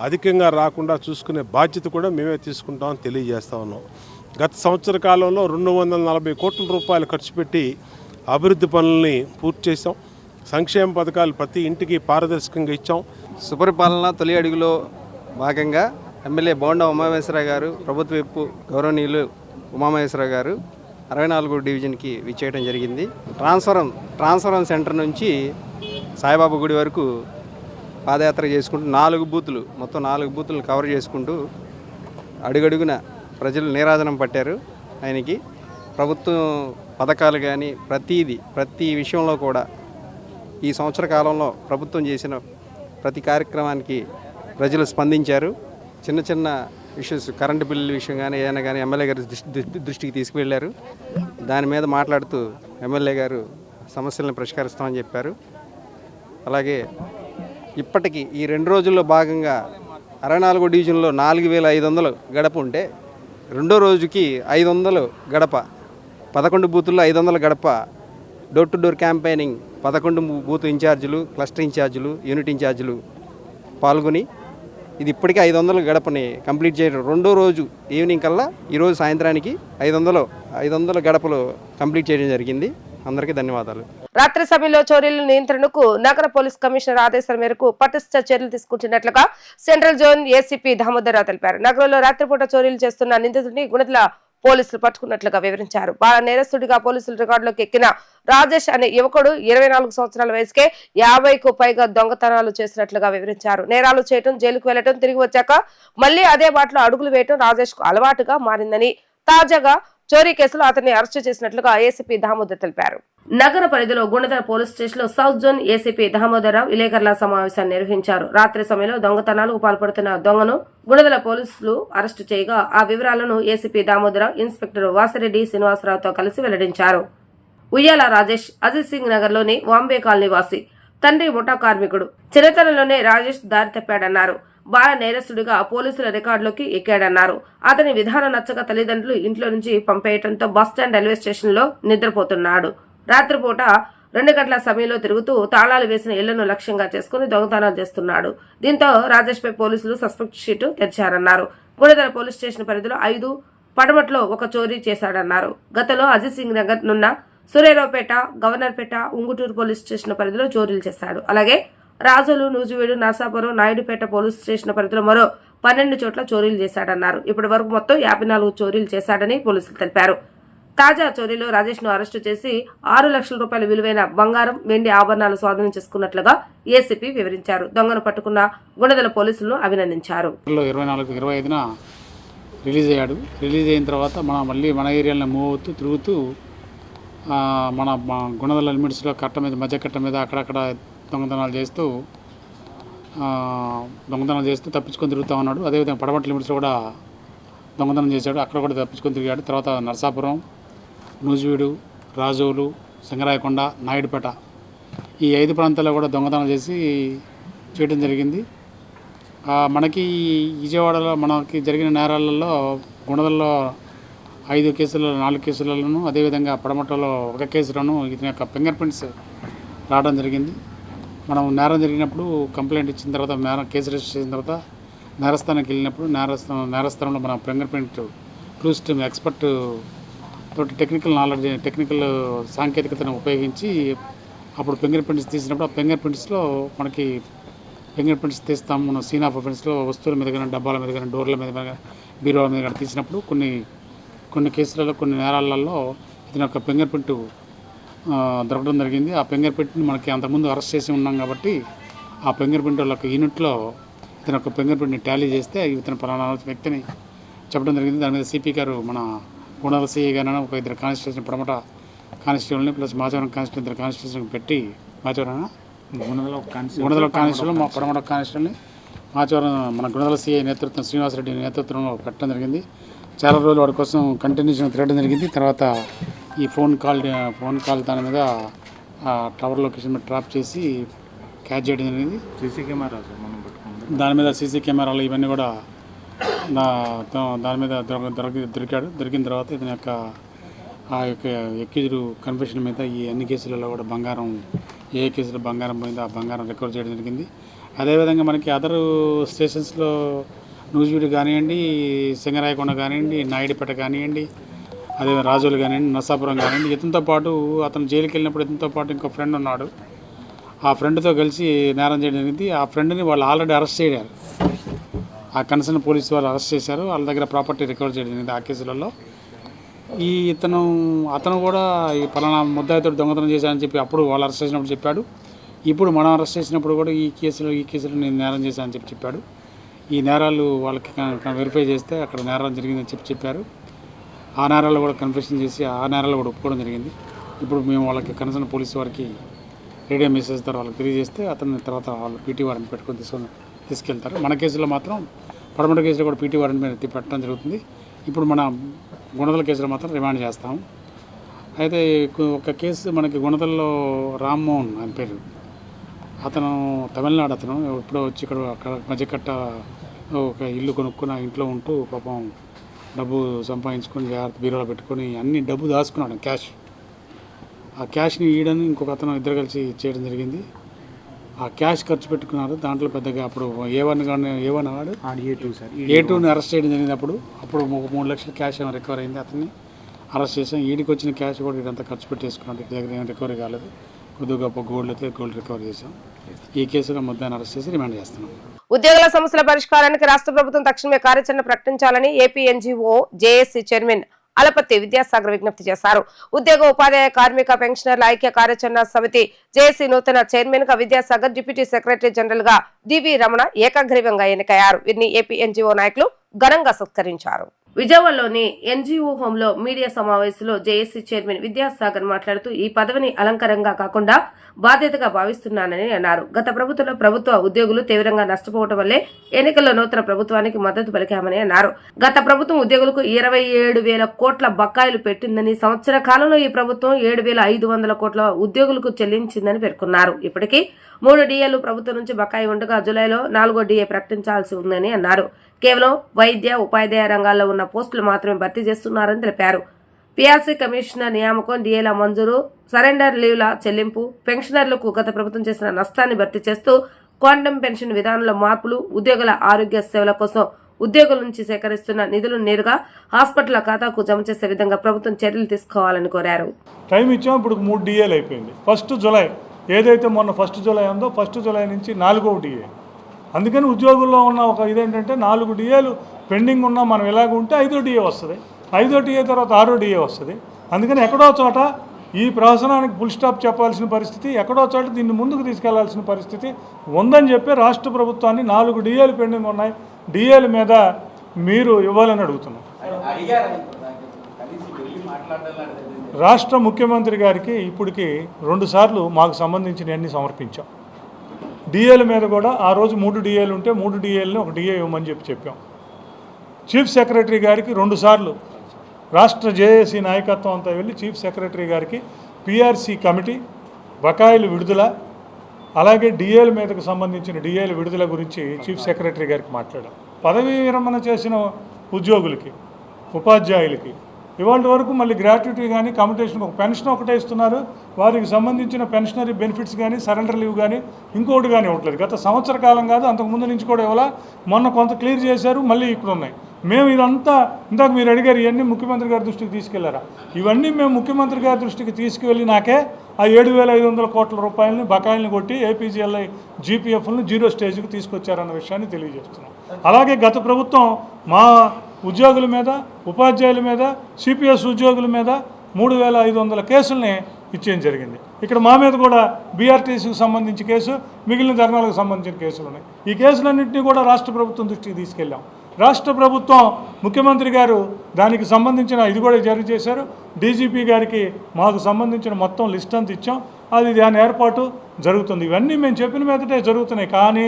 అధికంగా రాకుండా చూసుకునే బాధ్యత కూడా మేమే తీసుకుంటామని తెలియజేస్తూ ఉన్నాం. గత సంవత్సర కాలంలో 240 కోట్ల రూపాయలు ఖర్చు పెట్టి అభివృద్ధి పనుల్ని పూర్తి చేసాం. సంక్షేమ పథకాలు ప్రతి ఇంటికి పారదర్శకంగా ఇచ్చాం. సుపరిపాలన తొలి అడుగులో భాగంగా ఎమ్మెల్యే బోండా ఉమామహేశ్వరరావు గారు, ప్రభుత్వ విప్పు గౌరవనీయులు ఉమామహేశ్వరరావు గారు 64వ డివిజన్కి విచ్చేయడం జరిగింది. ట్రాన్స్ఫరం సెంటర్ నుంచి సాయిబాబా గుడి వరకు పాదయాత్ర చేసుకుంటూ 4 బూతులు, మొత్తం 4 బూతులను కవర్ చేసుకుంటూ అడుగడుగున ప్రజలు నీరాజనం పట్టారు. ఆయనకి ప్రభుత్వం పథకాలు కానీ ప్రతి విషయంలో కూడా ఈ సంవత్సర కాలంలో ప్రభుత్వం చేసిన ప్రతి కార్యక్రమానికి ప్రజలు స్పందించారు. చిన్న చిన్న ఇష్యూస్, కరెంటు బిల్లుల విషయం కానీ ఏమైనా కానీ ఎమ్మెల్యే గారి దృష్టికి తీసుకువెళ్ళారు. దాని మీద మాట్లాడుతూ ఎమ్మెల్యే గారు సమస్యలను పరిష్కరిస్తామని చెప్పారు. అలాగే ఇప్పటికీ ఈ 2 రోజుల్లో భాగంగా 64వ డివిజన్లో 4,500 గడప ఉంటే రెండో రోజుకి 500 గడప, 11 బూతుల్లో 500 గడప door to door campaigning 11 booth ఇన్ఛార్జీలు, క్లస్టర్ ఇన్ఛార్జీలు, యూనిట్ ఇన్ఛార్జీలు పాల్గొని ఇది ఇప్పటికే 500 గడపని కంప్లీట్ చేయడం. రెండో రోజు ఈవినింగ్ కల్లా ఈరోజు సాయంత్రానికి 500 గడపలు కంప్లీట్ చేయడం జరిగింది. అందరికీ ధన్యవాదాలు. రాత్రి సమయంలో చోరీల నియంత్రణకు నగర పోలీస్ కమిషనర్ ఆదేశాల మేరకు పటిష్ట చర్యలు తీసుకుంటున్నట్లుగా సెంట్రల్ జోన్ ఏసీపీ దామోదరరావు తెలిపారు. నగరంలో రాత్రిపూట చోరీలు చేస్తున్న నిందితుడిని గుణదల పోలీసులు పట్టుకున్నట్లుగా వివరించారు. బాల నేరస్తుడిగా పోలీసుల రికార్డులోకి ఎక్కిన రాజేష్ అనే యువకుడు 24 సంవత్సరాల వయసుకే 50కు పైగా దొంగతనాలు చేసినట్లుగా వివరించారు. నేరాలు చేయటం, జైలుకు వెళ్లటం, తిరిగి వచ్చాక మళ్లీ అదే బాటలో అడుగులు వేయటం రాజేష్ కు అలవాటుగా మారిందని, తాజాగా చోరీ కేసులో అతన్ని అరెస్టు చేసినట్లుగా ఏసీపీ దామోదర్ తెలిపారు. నగర పరిధిలో గుణదల పోలీస్ స్టేషన్ లో సౌత్ జోన్ ఏసీపీ దామోదరరావు విలేకరుల సమావేశాన్ని నిర్వహించారు. రాత్రి సమయంలో దొంగతనాలకు పాల్పడుతున్న దొంగను గుణదల పోలీసులు అరెస్టు చేయగా ఆ వివరాలను ఏసీపీ దామోదరరావు ఇన్స్పెక్టర్ వాసిరెడ్డి శ్రీనివాసరావుతో కలిసి వెల్లడించారు. ఉయ్యాల రాజేష్ అజిత్ సింగ్ నగర్ లోని వాంబే కాలనీ వాసి, తండ్రి ముఠా కార్మికుడు. చిన్నతనంలోనే రాజేష్ దారి తప్పాడన్నారు. బాల నేరస్తుడిగా పోలీసుల రికార్డులోకి ఎక్కాడన్నారు. అతని విధానం నచ్చక తల్లిదండ్రులు ఇంట్లో నుంచి పంపేయడంతో బస్టాండ్ రైల్వే స్టేషన్ లో నిద్రపోతున్నాడు. రాత్రిపూట 2 గంటల సమయంలో తిరుగుతూ తాళాలు వేసిన ఇళ్లను లక్ష్యంగా చేసుకుని దొంగతనాలు చేస్తున్నాడు. దీంతో రాజేష్ పై పోలీసులు సస్పెక్ట్ షీటు తెరిచారన్నారు. గుణదల పోలీస్ స్టేషన్ పరిధిలో 5, పడమట్లో 1 చోరీ చేశాడన్నారు. గతంలో అజిత్ సింగ్ నగర్ నున్న సూర్యారావుపేట, గవర్నర్పేట, ఉంగుటూరు పోలీస్ స్టేషన్ పరిధిలో చోరీలు చేశాడు. అలాగే రాజులు, నూజివీడు, నరసాపురం, నాయుడుపేట పోలీస్ స్టేషన్ పరిధిలో మరో 12 చోట్ల చోరీలు చేశాడన్నారు. ఇప్పటి వరకు మొత్తం 54 చోరీలు చేశాడని పోలీసులు తెలిపారు. తాజా చోరీలో రాజేష్ ను అరెస్టు చేసి 6 లక్షల రూపాయల విలువైన బంగారం, వెండి ఆభరణాలు స్వాధీనం చేసుకున్నట్లుగా ఏసీపీ వివరించారు. దొంగను పట్టుకున్న గుణదల పోలీసులను అభినందించారు. 25న రిలీజ్ అయ్యాడు. రిలీజ్ అయిన తర్వాత మళ్ళీ మన ఏరియాలో మూవ్ అవుతూ తిరుగుతూ మన గుణదల లిమిట్స్లో కట్ట మీద, మధ్య కట్ట మీద అక్కడక్కడ దొంగతనాలు చేస్తూ తప్పించుకొని తిరుగుతూ ఉన్నాడు. అదేవిధంగా పడమటి లిమిట్స్లో కూడా దొంగతనం చేశాడు. అక్కడ కూడా తప్పించుకొని తిరిగాడు. తర్వాత నరసాపురం, నూజివీడు, రాజోలు, సింగరాయకొండ, నాయుడుపేట ఈ 5 ప్రాంతాల్లో కూడా దొంగతనం చేయడం జరిగింది. మనకి విజయవాడలో మనకి జరిగిన నేరాలలో గుణదల్లో 5 కేసులలో 4 కేసులలోనూ, అదేవిధంగా పడమటలో 1 కేసులోనూ ఇతని యొక్క ఫింగర్ ప్రింట్స్ రావడం జరిగింది. మనం నేరం జరిగినప్పుడు కంప్లైంట్ ఇచ్చిన తర్వాత కేసు రిజిస్టర్ చేసిన తర్వాత నేరస్థానానికి వెళ్ళినప్పుడు నేరస్థానంలో మన finger print clues team expert తోటి టెక్నికల్ సాంకేతికతను ఉపయోగించి అప్పుడు ఫింగర్ ప్రింట్స్ తీసినప్పుడు ఆ ఫింగర్ ప్రింట్స్లో మనకి ఫింగర్ ప్రింట్స్ తీస్తాము. మనం సీన్ ఆఫ్ అఫెన్స్లో వస్తువుల మీద కానీ, డబ్బాల మీద కానీ, డోర్ల మీద కానీ, బీరువాల మీద కానీ తీసినప్పుడు కొన్ని కేసులలో, కొన్ని నేరాలలో ఇతని యొక్క ఫింగర్ ప్రింట్ దొరకడం జరిగింది. ఆ ఫింగర్ ప్రింట్ని మనకి అంతకుముందు అరెస్ట్ చేసి ఉన్నాం కాబట్టి ఆ ఫింగర్ ప్రింట్ వాళ్ళ యూనిట్లో ఇతని యొక్క ఫింగర్ ప్రింట్ని టాలీ చేస్తే ఇతను పలానా వ్యక్తిని చెప్పడం జరిగింది. దాని మీద సిపి గారు మన గుణదల సిఐ గారు ఒక 2 కానిస్టేబుల్ని, పడమట కానిస్టేబుల్ని ప్లస్ మాచవరం కానిస్టేబుల్ 2 కానిస్టేబుల్ని పెట్టి, గుణదల కానిస్టేబుల్, మా పడమట కానిస్టేబుల్ని మాచవరం మన గుణదల సిఐ నేతృత్వం, శ్రీనివాసరెడ్డి నేతృత్వంలో పెట్టడం జరిగింది. చాలా రోజులు వాడి కోసం కంటిన్యూషన్ తిరగడం జరిగింది. తర్వాత ఈ ఫోన్ కాల్ దాని మీద టవర్ లొకేషన్ మీద ట్రాప్ చేసి క్యాచ్ చేయడం జరిగింది. దాని మీద సీసీ కెమెరాలు ఇవన్నీ కూడా దాని మీద దొరికాడు. దొరికిన తర్వాత ఇతని యొక్క ఆ యొక్క ఎక్యూజ్డ్ కన్ఫెషన్ మీద ఈ అన్ని కేసులలో కూడా బంగారం, ఏ కేసులో బంగారం పోయిందో ఆ బంగారం రికవర్ చేయడం జరిగింది. అదేవిధంగా మనకి అదర్ స్టేషన్స్లో నూజివీడు కానివ్వండి, సింగరాయకొండ కానివ్వండి, నాయుడుపేట కానివ్వండి, అదే రాజోలు కానివ్వండి, నరసాపురం కానివ్వండి, ఇతనితో పాటు అతను జైలుకి వెళ్ళినప్పుడు ఇతనితో పాటు ఇంకో ఫ్రెండ్ ఉన్నాడు. ఆ ఫ్రెండ్తో కలిసి నేరం చేయడం జరిగింది. ఆ ఫ్రెండ్ని వాళ్ళు ఆల్రెడీ అరెస్ట్ చేశారు. ఆ కన్సర్న్ పోలీసు వాళ్ళు అరెస్ట్ చేశారు. వాళ్ళ దగ్గర ప్రాపర్టీ రికవర్ చేయడం జరిగింది ఆ కేసులలో. అతను కూడా ఈ పలానా ముద్దాయితో దొంగతనం చేశానని చెప్పి అప్పుడు వాళ్ళు అరెస్ట్ చేసినప్పుడు చెప్పాడు. ఇప్పుడు మనం అరెస్ట్ చేసినప్పుడు కూడా ఈ కేసులో నేను నేరం చేశానని చెప్పాడు. ఈ నేరాలు వాళ్ళకి వెరిఫై చేస్తే అక్కడ నేరం జరిగిందని చెప్పారు. ఆ నేరాలు కూడా కన్ఫెషన్ చేసి ఆ నేరాలు కూడా ఒప్పుకోవడం జరిగింది. ఇప్పుడు మేము వాళ్ళకి కన్సర్న్ పోలీసు వారికి రేడియో మెసేజ్ ద్వారా వాళ్ళకి తెలియజేస్తే అతని తర్వాత వాళ్ళు పీటీ వారెంట్ పెట్టుకొని తీసుకెళ్తారు. మన కేసులో మాత్రం పడమట కేసులో కూడా పీటీ వారెంట్ మీద పెట్టడం జరుగుతుంది. ఇప్పుడు మన గుణదల కేసులో మాత్రం రిమాండ్ చేస్తాము. అయితే ఒక కేసు మనకి గుణదల్లో రామ్మోహన్ అని పేరు, అతను తమిళనాడు, అతను ఎప్పుడో వచ్చి అక్కడ మధ్యకట్ట ఒక ఇల్లు కొనుక్కుని ఆ ఇంట్లో ఉంటూ పాపం డబ్బు సంపాదించుకొని జాగ్రత్త బీరోలో పెట్టుకొని అన్ని డబ్బు దాచుకున్నాడు క్యాష్. ఆ క్యాష్ని ఈడని ఇంకొక అతను ఇద్దరు కలిసి చేయడం జరిగింది. ఆ క్యాష్ ఖర్చు పెట్టుకున్నారు. దాంట్లో పెద్దగా అప్పుడు ఏ1 వాడు A2ని అరెస్ట్ చేయడం జరిగింది. అప్పుడు 3 లక్షల క్యాష్ ఏమో రికవర్ అయింది. అతన్ని అరెస్ట్ చేసాం. ఈడికి వచ్చిన క్యాష్ కూడా ఇదంతా ఖర్చు పెట్టేసుకున్నాడు. ఇంటి దగ్గర ఏం రికవరీ కాలేదు. కొద్దిగా గొప్ప గోల్డ్ అయితే గోల్డ్ రికవర్ చేసాం. ఈ కేసులో ముద్దాన్ని అరెస్ట్ చేసి రిమాండ్ చేస్తున్నాం. ఉద్యోగుల సమస్యల పరిష్కారానికి రాష్ట్ర ప్రభుత్వం తక్షణమే కార్యాచరణ ప్రకటించాలని AP NGO JAC chairman Alapati Vidyasagar విజ్ఞప్తి చేశారు. ఉద్యోగ ఉపాధ్యాయ కార్మిక పెన్షనర్ల ఐక్య కార్యాచరణ సమితి జేఏసీ నూతన చైర్మన్ గా విద్యాసాగర్, డిప్యూటీ సెక్రటరీ జనరల్ గా డివి రమణ ఏకగ్రీవంగా ఎన్నికయ్యారు. వీరిని ఏపీ ఎన్జీఓ నాయకులు ఘనంగా సత్కరించారు. విజయవాడలోని ఎన్జీఓ హోంలో మీడియా సమావేశంలో జేఏసీ చైర్మన్ విద్యాసాగర్ మాట్లాడుతూ ఈ పదవిని అలంకారంగా కాకుండా బాధ్యతగా భావిస్తున్నానని అన్నారు. గత ప్రభుత్వంలో ప్రభుత్వ ఉద్యోగులు తీవ్రంగా నష్టపోవడం వల్లే ఎన్నికల్లో నూతన ప్రభుత్వానికి మద్దతు పలికామని అన్నారు. గత ప్రభుత్వం ఉద్యోగులకు 27,000 కోట్ల బకాయిలు పెట్టిందని, సంవత్సర కాలంలో ఈ ప్రభుత్వం 7,500 కోట్ల ఉద్యోగులకు చెల్లించిందని పేర్కొన్నారు. ఇప్పటికీ 3 డిఏలు ప్రభుత్వం నుంచి బకాయి ఉండగా జూలైలో 4వ డిఏ ప్రకటించాల్సి ఉందని అన్నారు. కేవలం వైద్య, ఉపాధ్యాయ రంగాల్లో ఉన్న పోస్టులు మాత్రమే భర్తీ చేస్తున్నారని తెలిపారు. పీఆర్సీ కమిషనర్ నియామకం, డిఏల మంజూరు, సరెండర్ లీవ్ల చెల్లింపు, పెన్షనర్లకు గత ప్రభుత్వం చేసిన నష్టాన్ని భర్తీ చేస్తూ క్వాంటమ్ పెన్షన్ విధానంలో మార్పులు, ఉద్యోగుల ఆరోగ్య సేవల కోసం ఉద్యోగుల నుంచి సేకరిస్తున్న నిధులను నేరుగా హాస్పిటల్ ఖాతాకు జమ చేసే విధంగా ప్రభుత్వం చర్యలు తీసుకోవాలని కోరారు. టైం ఇచ్చాం, ఇప్పుడు 3 డిఏలు అయిపోయింది. 1 జూలై ఏదైతే మొన్న 1 జూలై ఉందో 1 జూలై నుంచి 4వ డిఏ. అందుకని ఉద్యోగుల్లో ఉన్న ఒక ఇదేంటంటే 4 డిఏలు పెండింగ్ ఉన్నా మనం ఇలాగ ఉంటే 5వ డిఏ వస్తుంది, 5వ డిఏ తర్వాత 6వ డిఏ వస్తుంది. అందుకని ఎక్కడో చోట ఈ ప్రహసనానికి ఫుల్ స్టాప్ చెప్పాల్సిన పరిస్థితి, ఎక్కడో చోట దీన్ని ముందుకు తీసుకెళ్లాల్సిన పరిస్థితి ఉందని చెప్పి రాష్ట్ర ప్రభుత్వాన్ని 4 డిఏలు పెండింగ్ ఉన్నాయి, డిఏల మీద మీరు ఇవ్వాలని అడుగుతున్నాం. రాష్ట్ర ముఖ్యమంత్రి గారికి ఇప్పటికి 2 సార్లు మాకు సంబంధించినవన్నీ సమర్పించాం. డిఏల మీద కూడా ఆ రోజు 3 డిఏలు ఉంటే 3 డిఏలని 1 డిఏ ఇవ్వమని చెప్పాం. చీఫ్ సెక్రటరీ గారికి 2 సార్లు రాష్ట్ర జేఏసీ నాయకత్వం అంతా వెళ్ళి చీఫ్ సెక్రటరీ గారికి పిఆర్సీ కమిటీ, బకాయిలు విడుదల, అలాగే డిఏల మీదకు సంబంధించిన డిఏల విడుదల గురించి చీఫ్ సెక్రటరీ గారికి మాట్లాడాం. పదవీ విరమణ చేసిన ఉద్యోగులకి, ఉపాధ్యాయులకి ఇవాళ వరకు మళ్ళీ గ్రాట్యుటీ కానీ కమ్యూటేషన్ ఒక పెన్షన్ ఒకటే ఇస్తున్నారు. వారికి సంబంధించిన పెన్షనరీ బెనిఫిట్స్ కానీ సరెండర్ లీవ్ కానీ ఇంకోటి కానీ ఇవ్వట్లేదు. గత సంవత్సర కాలం కాదు, అంతకుముందు నుంచి కూడా ఇవ్వాలా. మొన్న కొంత క్లియర్ చేశారు, మళ్ళీ ఇక్కడ ఉన్నాయి. మేము ఇదంతా ఇందాక మీరు అడిగారు, ఇవన్నీ ముఖ్యమంత్రి గారి దృష్టికి తీసుకెళ్లారా? ఇవన్నీ మేము ముఖ్యమంత్రి గారి దృష్టికి తీసుకువెళ్ళినాకే ఆ 7,500 కోట్ల రూపాయలని బకాయిల్ని కొట్టి ఏపీజీఎల్ఐ జీపీఎఫ్లను 0 స్టేజ్కి తీసుకొచ్చారన్న విషయాన్ని తెలియజేస్తున్నాం. అలాగే గత ప్రభుత్వం మా ఉద్యోగుల మీద, ఉపాధ్యాయుల మీద, సిపిఎస్ ఉద్యోగుల మీద 3,500 కేసుల్ని ఇచ్చేయం జరిగింది. ఇక్కడ మా మీద కూడా బీఆర్టీసీకి సంబంధించి కేసు, మిగిలిన ధర్నాలకు సంబంధించిన కేసులు ఉన్నాయి. ఈ కేసులన్నింటినీ కూడా రాష్ట్ర ప్రభుత్వం దృష్టికి తీసుకెళ్ళాం. రాష్ట్ర ప్రభుత్వం ముఖ్యమంత్రి గారు దానికి సంబంధించిన ఇది కూడా జారీ చేశారు. డీజీపీ గారికి మాకు సంబంధించిన మొత్తం లిస్ట్ అంతా ఇచ్చాం. అది దాని ఏర్పాటు జరుగుతుంది. ఇవన్నీ మేము చెప్పిన మీదటే జరుగుతున్నాయి, కానీ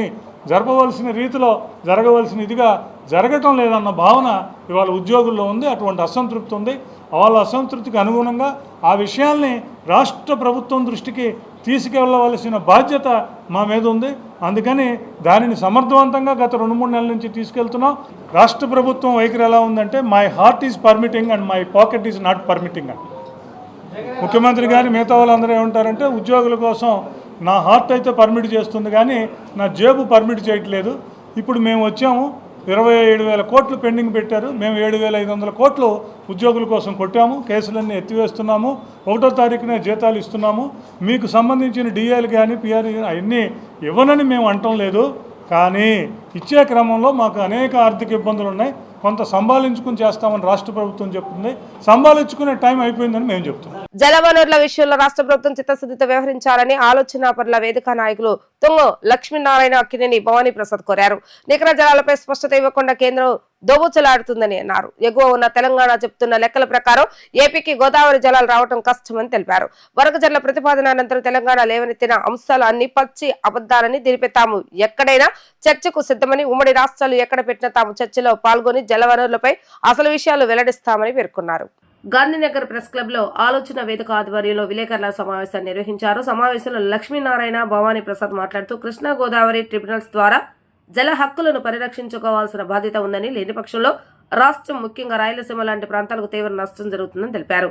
జరపవలసిన రీతిలో జరగవలసిన ఇదిగా జరగటం లేదన్న భావన ఇవాళ ఉద్యోగుల్లో ఉంది. అటువంటి అసంతృప్తి ఉంది. వాళ్ళ అసంతృప్తికి అనుగుణంగా ఆ విషయాల్ని రాష్ట్ర ప్రభుత్వం దృష్టికి తీసుకెళ్లవలసిన బాధ్యత మా మీద ఉంది. అందుకని దానిని సమర్థవంతంగా గత 2-3 నెలల నుంచి తీసుకెళ్తున్నాం. రాష్ట్ర ప్రభుత్వం వైఖరి ఎలా ఉందంటే, my heart is permitting and my pocket is not permitting అని. ముఖ్యమంత్రి గారు మిగతా వాళ్ళందరూ ఏమంటారంటే, ఉద్యోగుల కోసం నా హార్ట్ అయితే పర్మిట్ చేస్తుంది కానీ నా జేబు పర్మిట్ చేయట్లేదు. ఇప్పుడు మేము వచ్చాము, 27,000 కోట్లు పెండింగ్ పెట్టారు. మేము 7,500 కోట్లు ఉద్యోగుల కోసం కొట్టాము. కేసులన్నీ ఎత్తివేస్తున్నాము. 1వ తారీఖునే జీతాలు ఇస్తున్నాము. మీకు సంబంధించిన డిఏలు కానీ పిఆర్ అవన్నీ ఇవ్వనని మేము అంటం లేదు, కానీ ఇచ్చే క్రమంలో మాకు అనేక ఆర్థిక ఇబ్బందులు ఉన్నాయి. కొంత సంభాళించుకుని చేస్తామని రాష్ట్ర ప్రభుత్వం చెప్తుంది. సంభాళించుకునే టైం అయిపోయిందని మేము చెప్తున్నాం. జలవనరుల విషయంలో రాష్ట్ర ప్రభుత్వం చిత్తశుద్ధితో వ్యవహరించాలని ఆలోచన పరుల వేదిక నాయకులు తుంగ లక్ష్మీనారాయణ, అక్కినేని భవానీ ప్రసాద్ కోరారు. నికర జలాలపై స్పష్టత ఇవ్వకుండా కేంద్రం దోబుచ్చలాడుతుందని అన్నారు. ఎగువ ఉన్న తెలంగాణ చెబుతున్న లెక్కల ప్రకారం ఏపీకి గోదావరి జలాలు రావడం కష్టమని తెలిపారు. వరకజర్ల ప్రతిపాదన అనంతరం తెలంగాణ లేవనెత్తిన అంశాలు అన్ని పచ్చి అబద్దాలని, దీనిపై తాము ఎక్కడైనా చర్చకు సిద్ధమని, ఉమ్మడి రాష్ట్రాలు ఎక్కడ పెట్టినా తాము చర్చలో పాల్గొని జలవనరులపై అసలు విషయాలు వెల్లడిస్తామని పేర్కొన్నారు. గాంధీనగర్ ప్రెస్ క్లబ్ లో ఆలోచన వేదిక ఆధ్వర్యంలో విలేకరుల సమావేశాన్ని నిర్వహించారు. సమావేశంలో లక్ష్మీనారాయణ, భవానీ ప్రసాద్ మాట్లాడుతూ కృష్ణా గోదావరి ట్రిబ్యునల్స్ ద్వారా జల హక్కులను పరిరక్షించుకోవాల్సిన బాధ్యత ఉందని, లేని పక్షంలో రాష్ట్రం ముఖ్యంగా రాయలసీమ లాంటి ప్రాంతాలకు తీవ్ర నష్టం జరుగుతుందని తెలిపారు.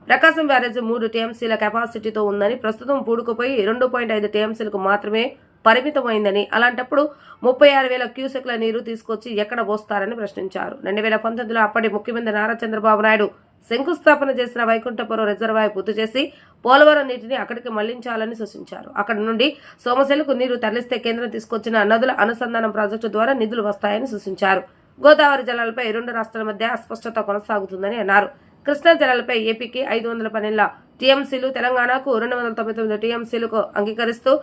ప్రకాశం బ్యారేజ్ 3 టీఎంసీల కెపాసిటీతో ఉందని, ప్రస్తుతం పూడుకుపోయి 2.5 టీఎంసీలకు మాత్రమే పరిమితమైందని, అలాంటప్పుడు 36,000 క్యూసెక్ల నీరు తీసుకొచ్చి ఎక్కడ పోస్తారని ప్రశ్నించారు. 2019లో అప్పటి ముఖ్యమంత్రి నారా చంద్రబాబు నాయుడు శంకుస్థాపన చేసిన వైకుంఠపురం రిజర్వాయర్ పూర్తి చేసి పోలవరం నీటిని అక్కడికి మళ్లించాలని సూచించారు. అక్కడి నుండి సోమశిలకు నీరు తరలిస్తే కేంద్రం తీసుకొచ్చిన నదుల అనుసంధానం ప్రాజెక్టు ద్వారా నిధులు వస్తాయని సూచించారు. గోదావరి జలాలపై 2 రాష్ట్రాల మధ్య అస్పష్టత కొనసాగుతుందని అన్నారు. కృష్ణా జలాలపై ఏపీకి 512 టీఎంసీలు, తెలంగాణకు 299 టీఎంసీలకు అంగీకరిస్తూ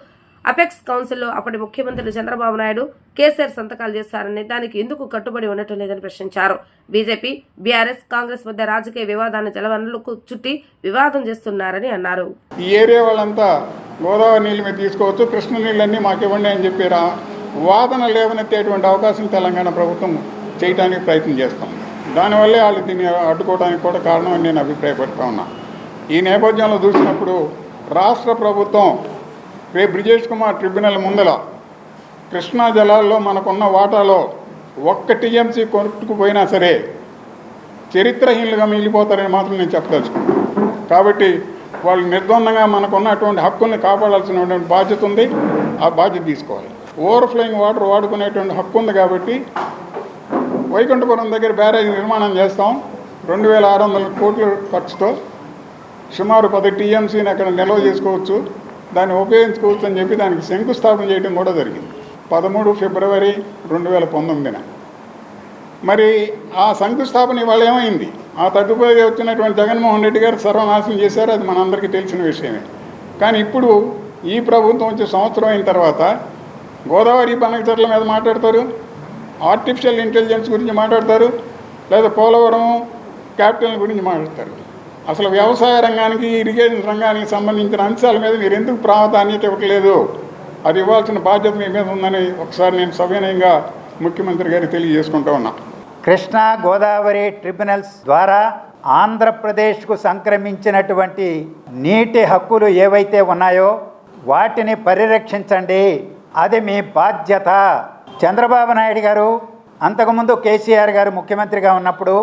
అపెక్స్ కౌన్సిల్లో అప్పటి ముఖ్యమంత్రి చంద్రబాబు నాయుడు, కేసీఆర్ సంతకాలు చేశారని, దానికి ఎందుకు కట్టుబడి ఉండటం లేదని ప్రశ్నించారు. బీజేపీ, బీఆర్ఎస్, కాంగ్రెస్ మధ్య రాజకీయ వివాదాన్ని జలవనరులకు చుట్టి వివాదం చేస్తున్నారని అన్నారు. ఈ ఏరియా వాళ్ళంతా గోదావరి నీళ్ళు మీద తీసుకోవచ్చు, కృష్ణ నీళ్ళన్నీ మాకు ఇవ్వండి అని చెప్పి వాదన లేవనెత్తేటువంటి అవకాశం తెలంగాణ ప్రభుత్వం చేయడానికి ప్రయత్నం చేస్తాం. దానివల్లే వాళ్ళు దీన్ని అడ్డుకోవడానికి కూడా కారణం అని నేను అభిప్రాయపడుతూ ఉన్నా. ఈ నేపథ్యంలో చూసినప్పుడు రాష్ట్ర ప్రభుత్వం రేపు బ్రిజేష్ కుమార్ ట్రిబ్యునల్ ముందల కృష్ణా జలాల్లో మనకున్న వాటాలో 1 టీఎంసీ కొట్టుకుపోయినా సరే చరిత్రహీనులుగా మిగిలిపోతారని మాత్రం నేను చెప్పదలుచుకున్నాను. కాబట్టి వాళ్ళు నిర్ద్వందంగా మనకున్నటువంటి హక్కుల్ని కాపాడాల్సినటువంటి బాధ్యత ఉంది. ఆ బాధ్యత తీసుకోవాలి. ఓవర్ఫ్లోయింగ్ వాటర్ వాడుకునేటువంటి హక్కు ఉంది కాబట్టి వైకుంఠపురం దగ్గర బ్యారేజ్ నిర్మాణం చేస్తాం 2600 కోట్ల ఖర్చుతో. సుమారు 10 టీఎంసీని అక్కడ నిల్వ చేసుకోవచ్చు, దాన్ని ఉపయోగించుకోవచ్చు అని చెప్పి దానికి శంకుస్థాపన చేయడం కూడా జరిగింది 13 ఫిబ్రవరి 2019న. మరి ఆ శంకుస్థాపన ఇవాళ ఏమైంది? ఆ తదుపరి వచ్చినటువంటి జగన్మోహన్ రెడ్డి గారు సర్వనాశనం చేశారు, అది మనందరికీ తెలిసిన విషయమే. కానీ ఇప్పుడు ఈ ప్రభుత్వం వచ్చే సంవత్సరం అయిన తర్వాత గోదావరి బనకచెర్ల మీద మాట్లాడతారు, ఆర్టిఫిషియల్ ఇంటెలిజెన్స్ గురించి మాట్లాడతారు, లేదా పోలవరం క్యాపిటల్ గురించి మాట్లాడతారు. అసలు వ్యవసాయ రంగానికి, ఇరిగేషన్ రంగానికి సంబంధించిన అంశాల మీద మీరు ఎందుకు ప్రాధాన్యత ఇవ్వట్లేదు? అది ఇవ్వాల్సిన బాధ్యత మీ మీద ఉందని ఒకసారి నేను సవినయంగా ముఖ్యమంత్రి గారికి తెలియజేసుకుంటూ ఉన్నా. కృష్ణా గోదావరి ట్రిబ్యునల్స్ ద్వారా ఆంధ్రప్రదేశ్కు సంక్రమించినటువంటి నీటి హక్కులు ఏవైతే ఉన్నాయో వాటిని పరిరక్షించండి, అది మీ బాధ్యత. చంద్రబాబు నాయుడు గారు అంతకుముందు కేసీఆర్ గారు ముఖ్యమంత్రిగా ఉన్నప్పుడు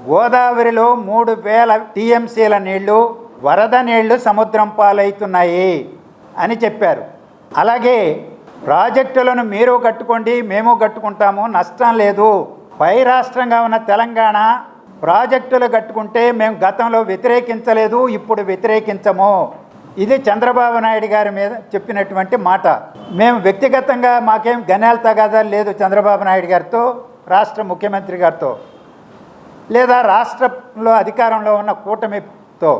గోదావరిలో 3000 టీఎంసీల నీళ్లు వరద నీళ్లు సముద్రం పాలవుతున్నాయి అని చెప్పారు. అలాగే ప్రాజెక్టులను మీరు కట్టుకోండి, మేము కట్టుకుంటాము, నష్టం లేదు. పై రాష్ట్రంగా ఉన్న తెలంగాణ ప్రాజెక్టులు కట్టుకుంటే మేము గతంలో వ్యతిరేకించలేదు, ఇప్పుడు వ్యతిరేకించము. ఇది చంద్రబాబు నాయుడు గారి మీద చెప్పినటువంటి మాట. మేము వ్యక్తిగతంగా మాకేం గణాలు తగాదాలు లేదు చంద్రబాబు నాయుడు గారితో, రాష్ట్ర ముఖ్యమంత్రి గారితో, లేదా రాష్ట్రంలో అధికారంలో ఉన్న కూటమితో.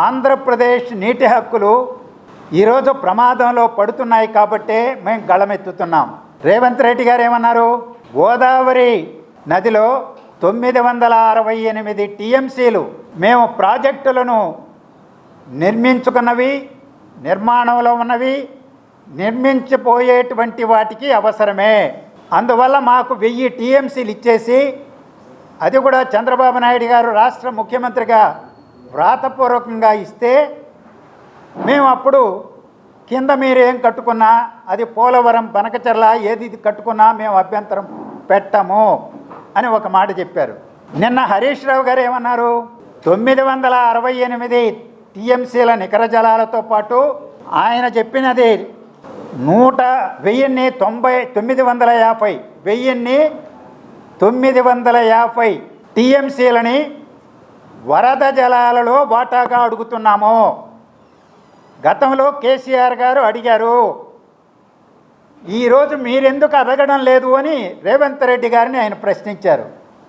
ఆంధ్రప్రదేశ్ నీటి హక్కులు ఈరోజు ప్రమాదంలో పడుతున్నాయి కాబట్టే మేము గళమెత్తుతున్నాం. రేవంత్ రెడ్డి గారు ఏమన్నారు? గోదావరి నదిలో 968 టీఎంసీలు మేము ప్రాజెక్టులను నిర్మించుకున్నవి, నిర్మాణంలో ఉన్నవి, నిర్మించిపోయేటువంటి వాటికి అవసరమే. అందువల్ల మాకు 1000 టీఎంసీలు ఇచ్చేసి, అది కూడా చంద్రబాబు నాయుడు గారు రాష్ట్ర ముఖ్యమంత్రిగా వ్రాతపూర్వకంగా ఇస్తే మేము అప్పుడు కింద మీరు ఏం కట్టుకున్నా, అది పోలవరం బనకచెర్ల ఏది కట్టుకున్నా మేము అభ్యంతరం పెట్టము అని ఒక మాట చెప్పారు. నిన్న హరీష్ రావు గారు ఏమన్నారు? 968 టీఎంసీల నికర జలాలతో పాటు ఆయన చెప్పినది 950 టీఎంసీలని వరద జలాలలో వాటాగా అడుగుతున్నాము. గతంలో కేసీఆర్ గారు అడిగారు, ఈరోజు మీరెందుకు అడగడం లేదు అని రేవంత్ రెడ్డి గారిని ఆయన ప్రశ్నించారు.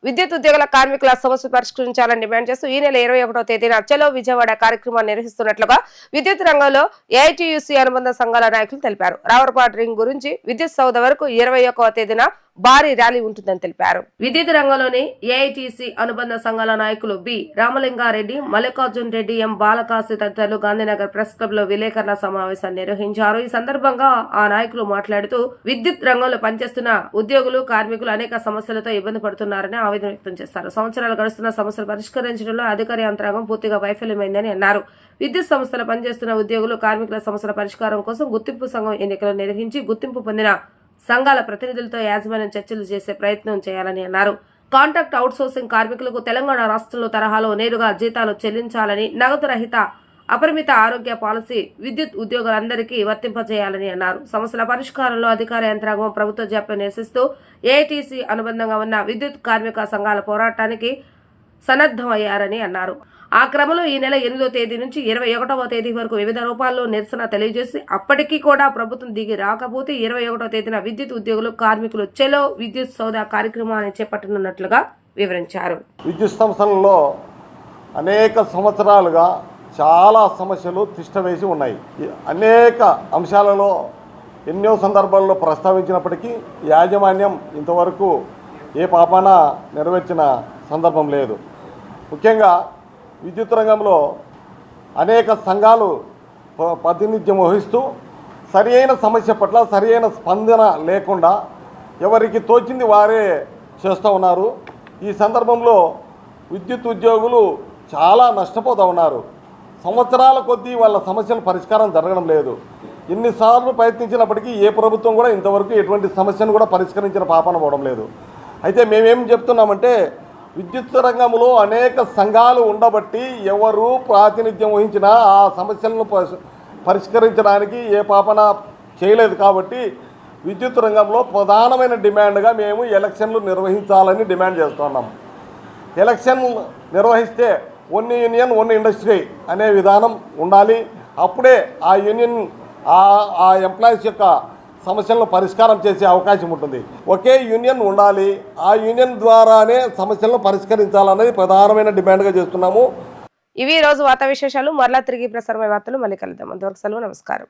విద్యుత్ ఉద్యోగుల కార్మికుల సమస్యలు పరిష్కరించాలని డిమాండ్ చేస్తూ ఈ నెల 21వ తేదీన చలో విజయవాడ కార్యక్రమాన్ని నిర్వహిస్తున్నట్లుగా విద్యుత్ రంగంలో ఏఐటీయూసీ అనుబంధ సంఘాల నాయకులు తెలిపారు. రావర్పాట్ రింగ్ గురించి విద్యుత్ సౌద వరకు 21వ తేదీన భారీ ర్యాలీ ఉంటుందని తెలిపారు. విద్యుత్ రంగంలోని ఏఐటీసీ అనుబంధ సంఘాల నాయకులు బి రామలింగారెడ్డి, మల్లికార్జున్ రెడ్డి, ఎం బాలకాశి తదితరులు గాంధీనగర్ ప్రెస్ క్లబ్ లో విలేకరుల సమావేశాన్ని నిర్వహించారు. ఈ సందర్భంగా ఆ నాయకులు మాట్లాడుతూ విద్యుత్ రంగంలో పనిచేస్తున్న ఉద్యోగులు, కార్మికులు అనేక సమస్యలతో ఇబ్బంది పడుతున్నారని ఆవేదన వ్యక్తం చేశారు. సంవత్సరాలు గడుస్తున్న సమస్యలు పరిష్కరించడంలో అధికార యంత్రాంగం పూర్తిగా వైఫల్యమైందని అన్నారు. విద్యుత్ సంస్థలో పనిచేస్తున్న ఉద్యోగులు, కార్మికుల సమస్యల పరిష్కారం కోసం గుర్తింపు సంఘం ఎన్నికలు నిర్వహించి గుర్తింపు పొందిన సంఘాల ప్రతినిధులతో యాజమాన్యం చర్చలు చేసే ప్రయత్నం చేయాలని అన్నారు. కాంట్రాక్ట్ అవుట్సోర్సింగ్ కార్మికులకు తెలంగాణ రాష్ట్రంలో తరహాలో నేరుగా జీతాలు చెల్లించాలని, నగదు రహిత అపరిమిత ఆరోగ్య పాలసీ విద్యుత్ ఉద్యోగులందరికీ వర్తింపజేయాలని అన్నారు. సమస్యల పరిష్కారంలో అధికార యంత్రాంగం ప్రభుత్వ జాప్యం నిరసిస్తూ ఏఐటీసీ అనుబంధంగా ఉన్న విద్యుత్ కార్మిక సంఘాల పోరాటానికి సన్నద్ధమయ్యారని అన్నారు. ఆ క్రమంలో ఈ నెల 8వ తేదీ నుంచి 21వ తేదీ వరకు వివిధ రూపాల్లో నిరసన తెలియజేసి అప్పటికీ కూడా ప్రభుత్వం దిగి రాకపోతే 21వ తేదీన విద్యుత్ ఉద్యోగులు, కార్మికులు చెలో విద్యుత్ సౌదా కార్యక్రమాన్ని చేపట్టనున్నట్లుగా వివరించారు. విద్యుత్ సంస్థలలో అనేక సంవత్సరాలుగా చాలా సమస్యలు తిష్టవేసి ఉన్నాయి. అనేక అంశాలలో ఎన్నో సందర్భాల్లో ప్రస్తావించినప్పటికీ యాజమాన్యం ఇంతవరకు ఏ పాపాన నెరవేర్చిన సందర్భం లేదు. ముఖ్యంగా విద్యుత్ రంగంలో అనేక సంఘాలు ప్రాతినిధ్యం వహిస్తూ సరి అయిన సమస్య పట్ల సరి అయిన స్పందన లేకుండా ఎవరికి తోచింది వారే చేస్తూ ఉన్నారు. ఈ సందర్భంలో విద్యుత్ ఉద్యోగులు చాలా నష్టపోతూ ఉన్నారు. సంవత్సరాల కొద్దీ వాళ్ళ సమస్యల పరిష్కారం జరగడం లేదు. ఎన్నిసార్లు ప్రయత్నించినప్పటికీ ఏ ప్రభుత్వం కూడా ఇంతవరకు ఎటువంటి సమస్యను కూడా పరిష్కరించిన పాపన పోవడం లేదు. అయితే మేమేం చెప్తున్నామంటే విద్యుత్ రంగంలో అనేక సంఘాలు ఉండబట్టి ఎవరు ప్రాతినిధ్యం వహించినా ఆ సమస్యలను పరిష్కరించడానికి ఏ పాపన చేయలేదు. కాబట్టి విద్యుత్ రంగంలో ప్రధానమైన డిమాండ్గా మేము ఎలక్షన్లు నిర్వహించాలని డిమాండ్ చేస్తున్నాం. ఎలక్షన్ నిర్వహిస్తే వన్ యూనియన్ వన్ ఇండస్ట్రీ అనే విధానం ఉండాలి. అప్పుడే ఆ యూనియన్ ఆ ఎంప్లాయీస్ యొక్క సమస్యలను పరిష్కారం చేసే అవకాశం ఉంటుంది. ఒకే యూనియన్ ఉండాలి, ఆ యూనియన్ ద్వారానే సమస్యలను పరిష్కరించాలనేది ప్రధానమైన డిమాండ్గా చేస్తున్నాము. ఇవి ఈ రోజు వార్తా విశేషాలు. మరలా తిరిగి ప్రసారమయ్యే వార్తలు మళ్ళీ కలుద్దాం. అంతవరకు సెలవు, నమస్కారం.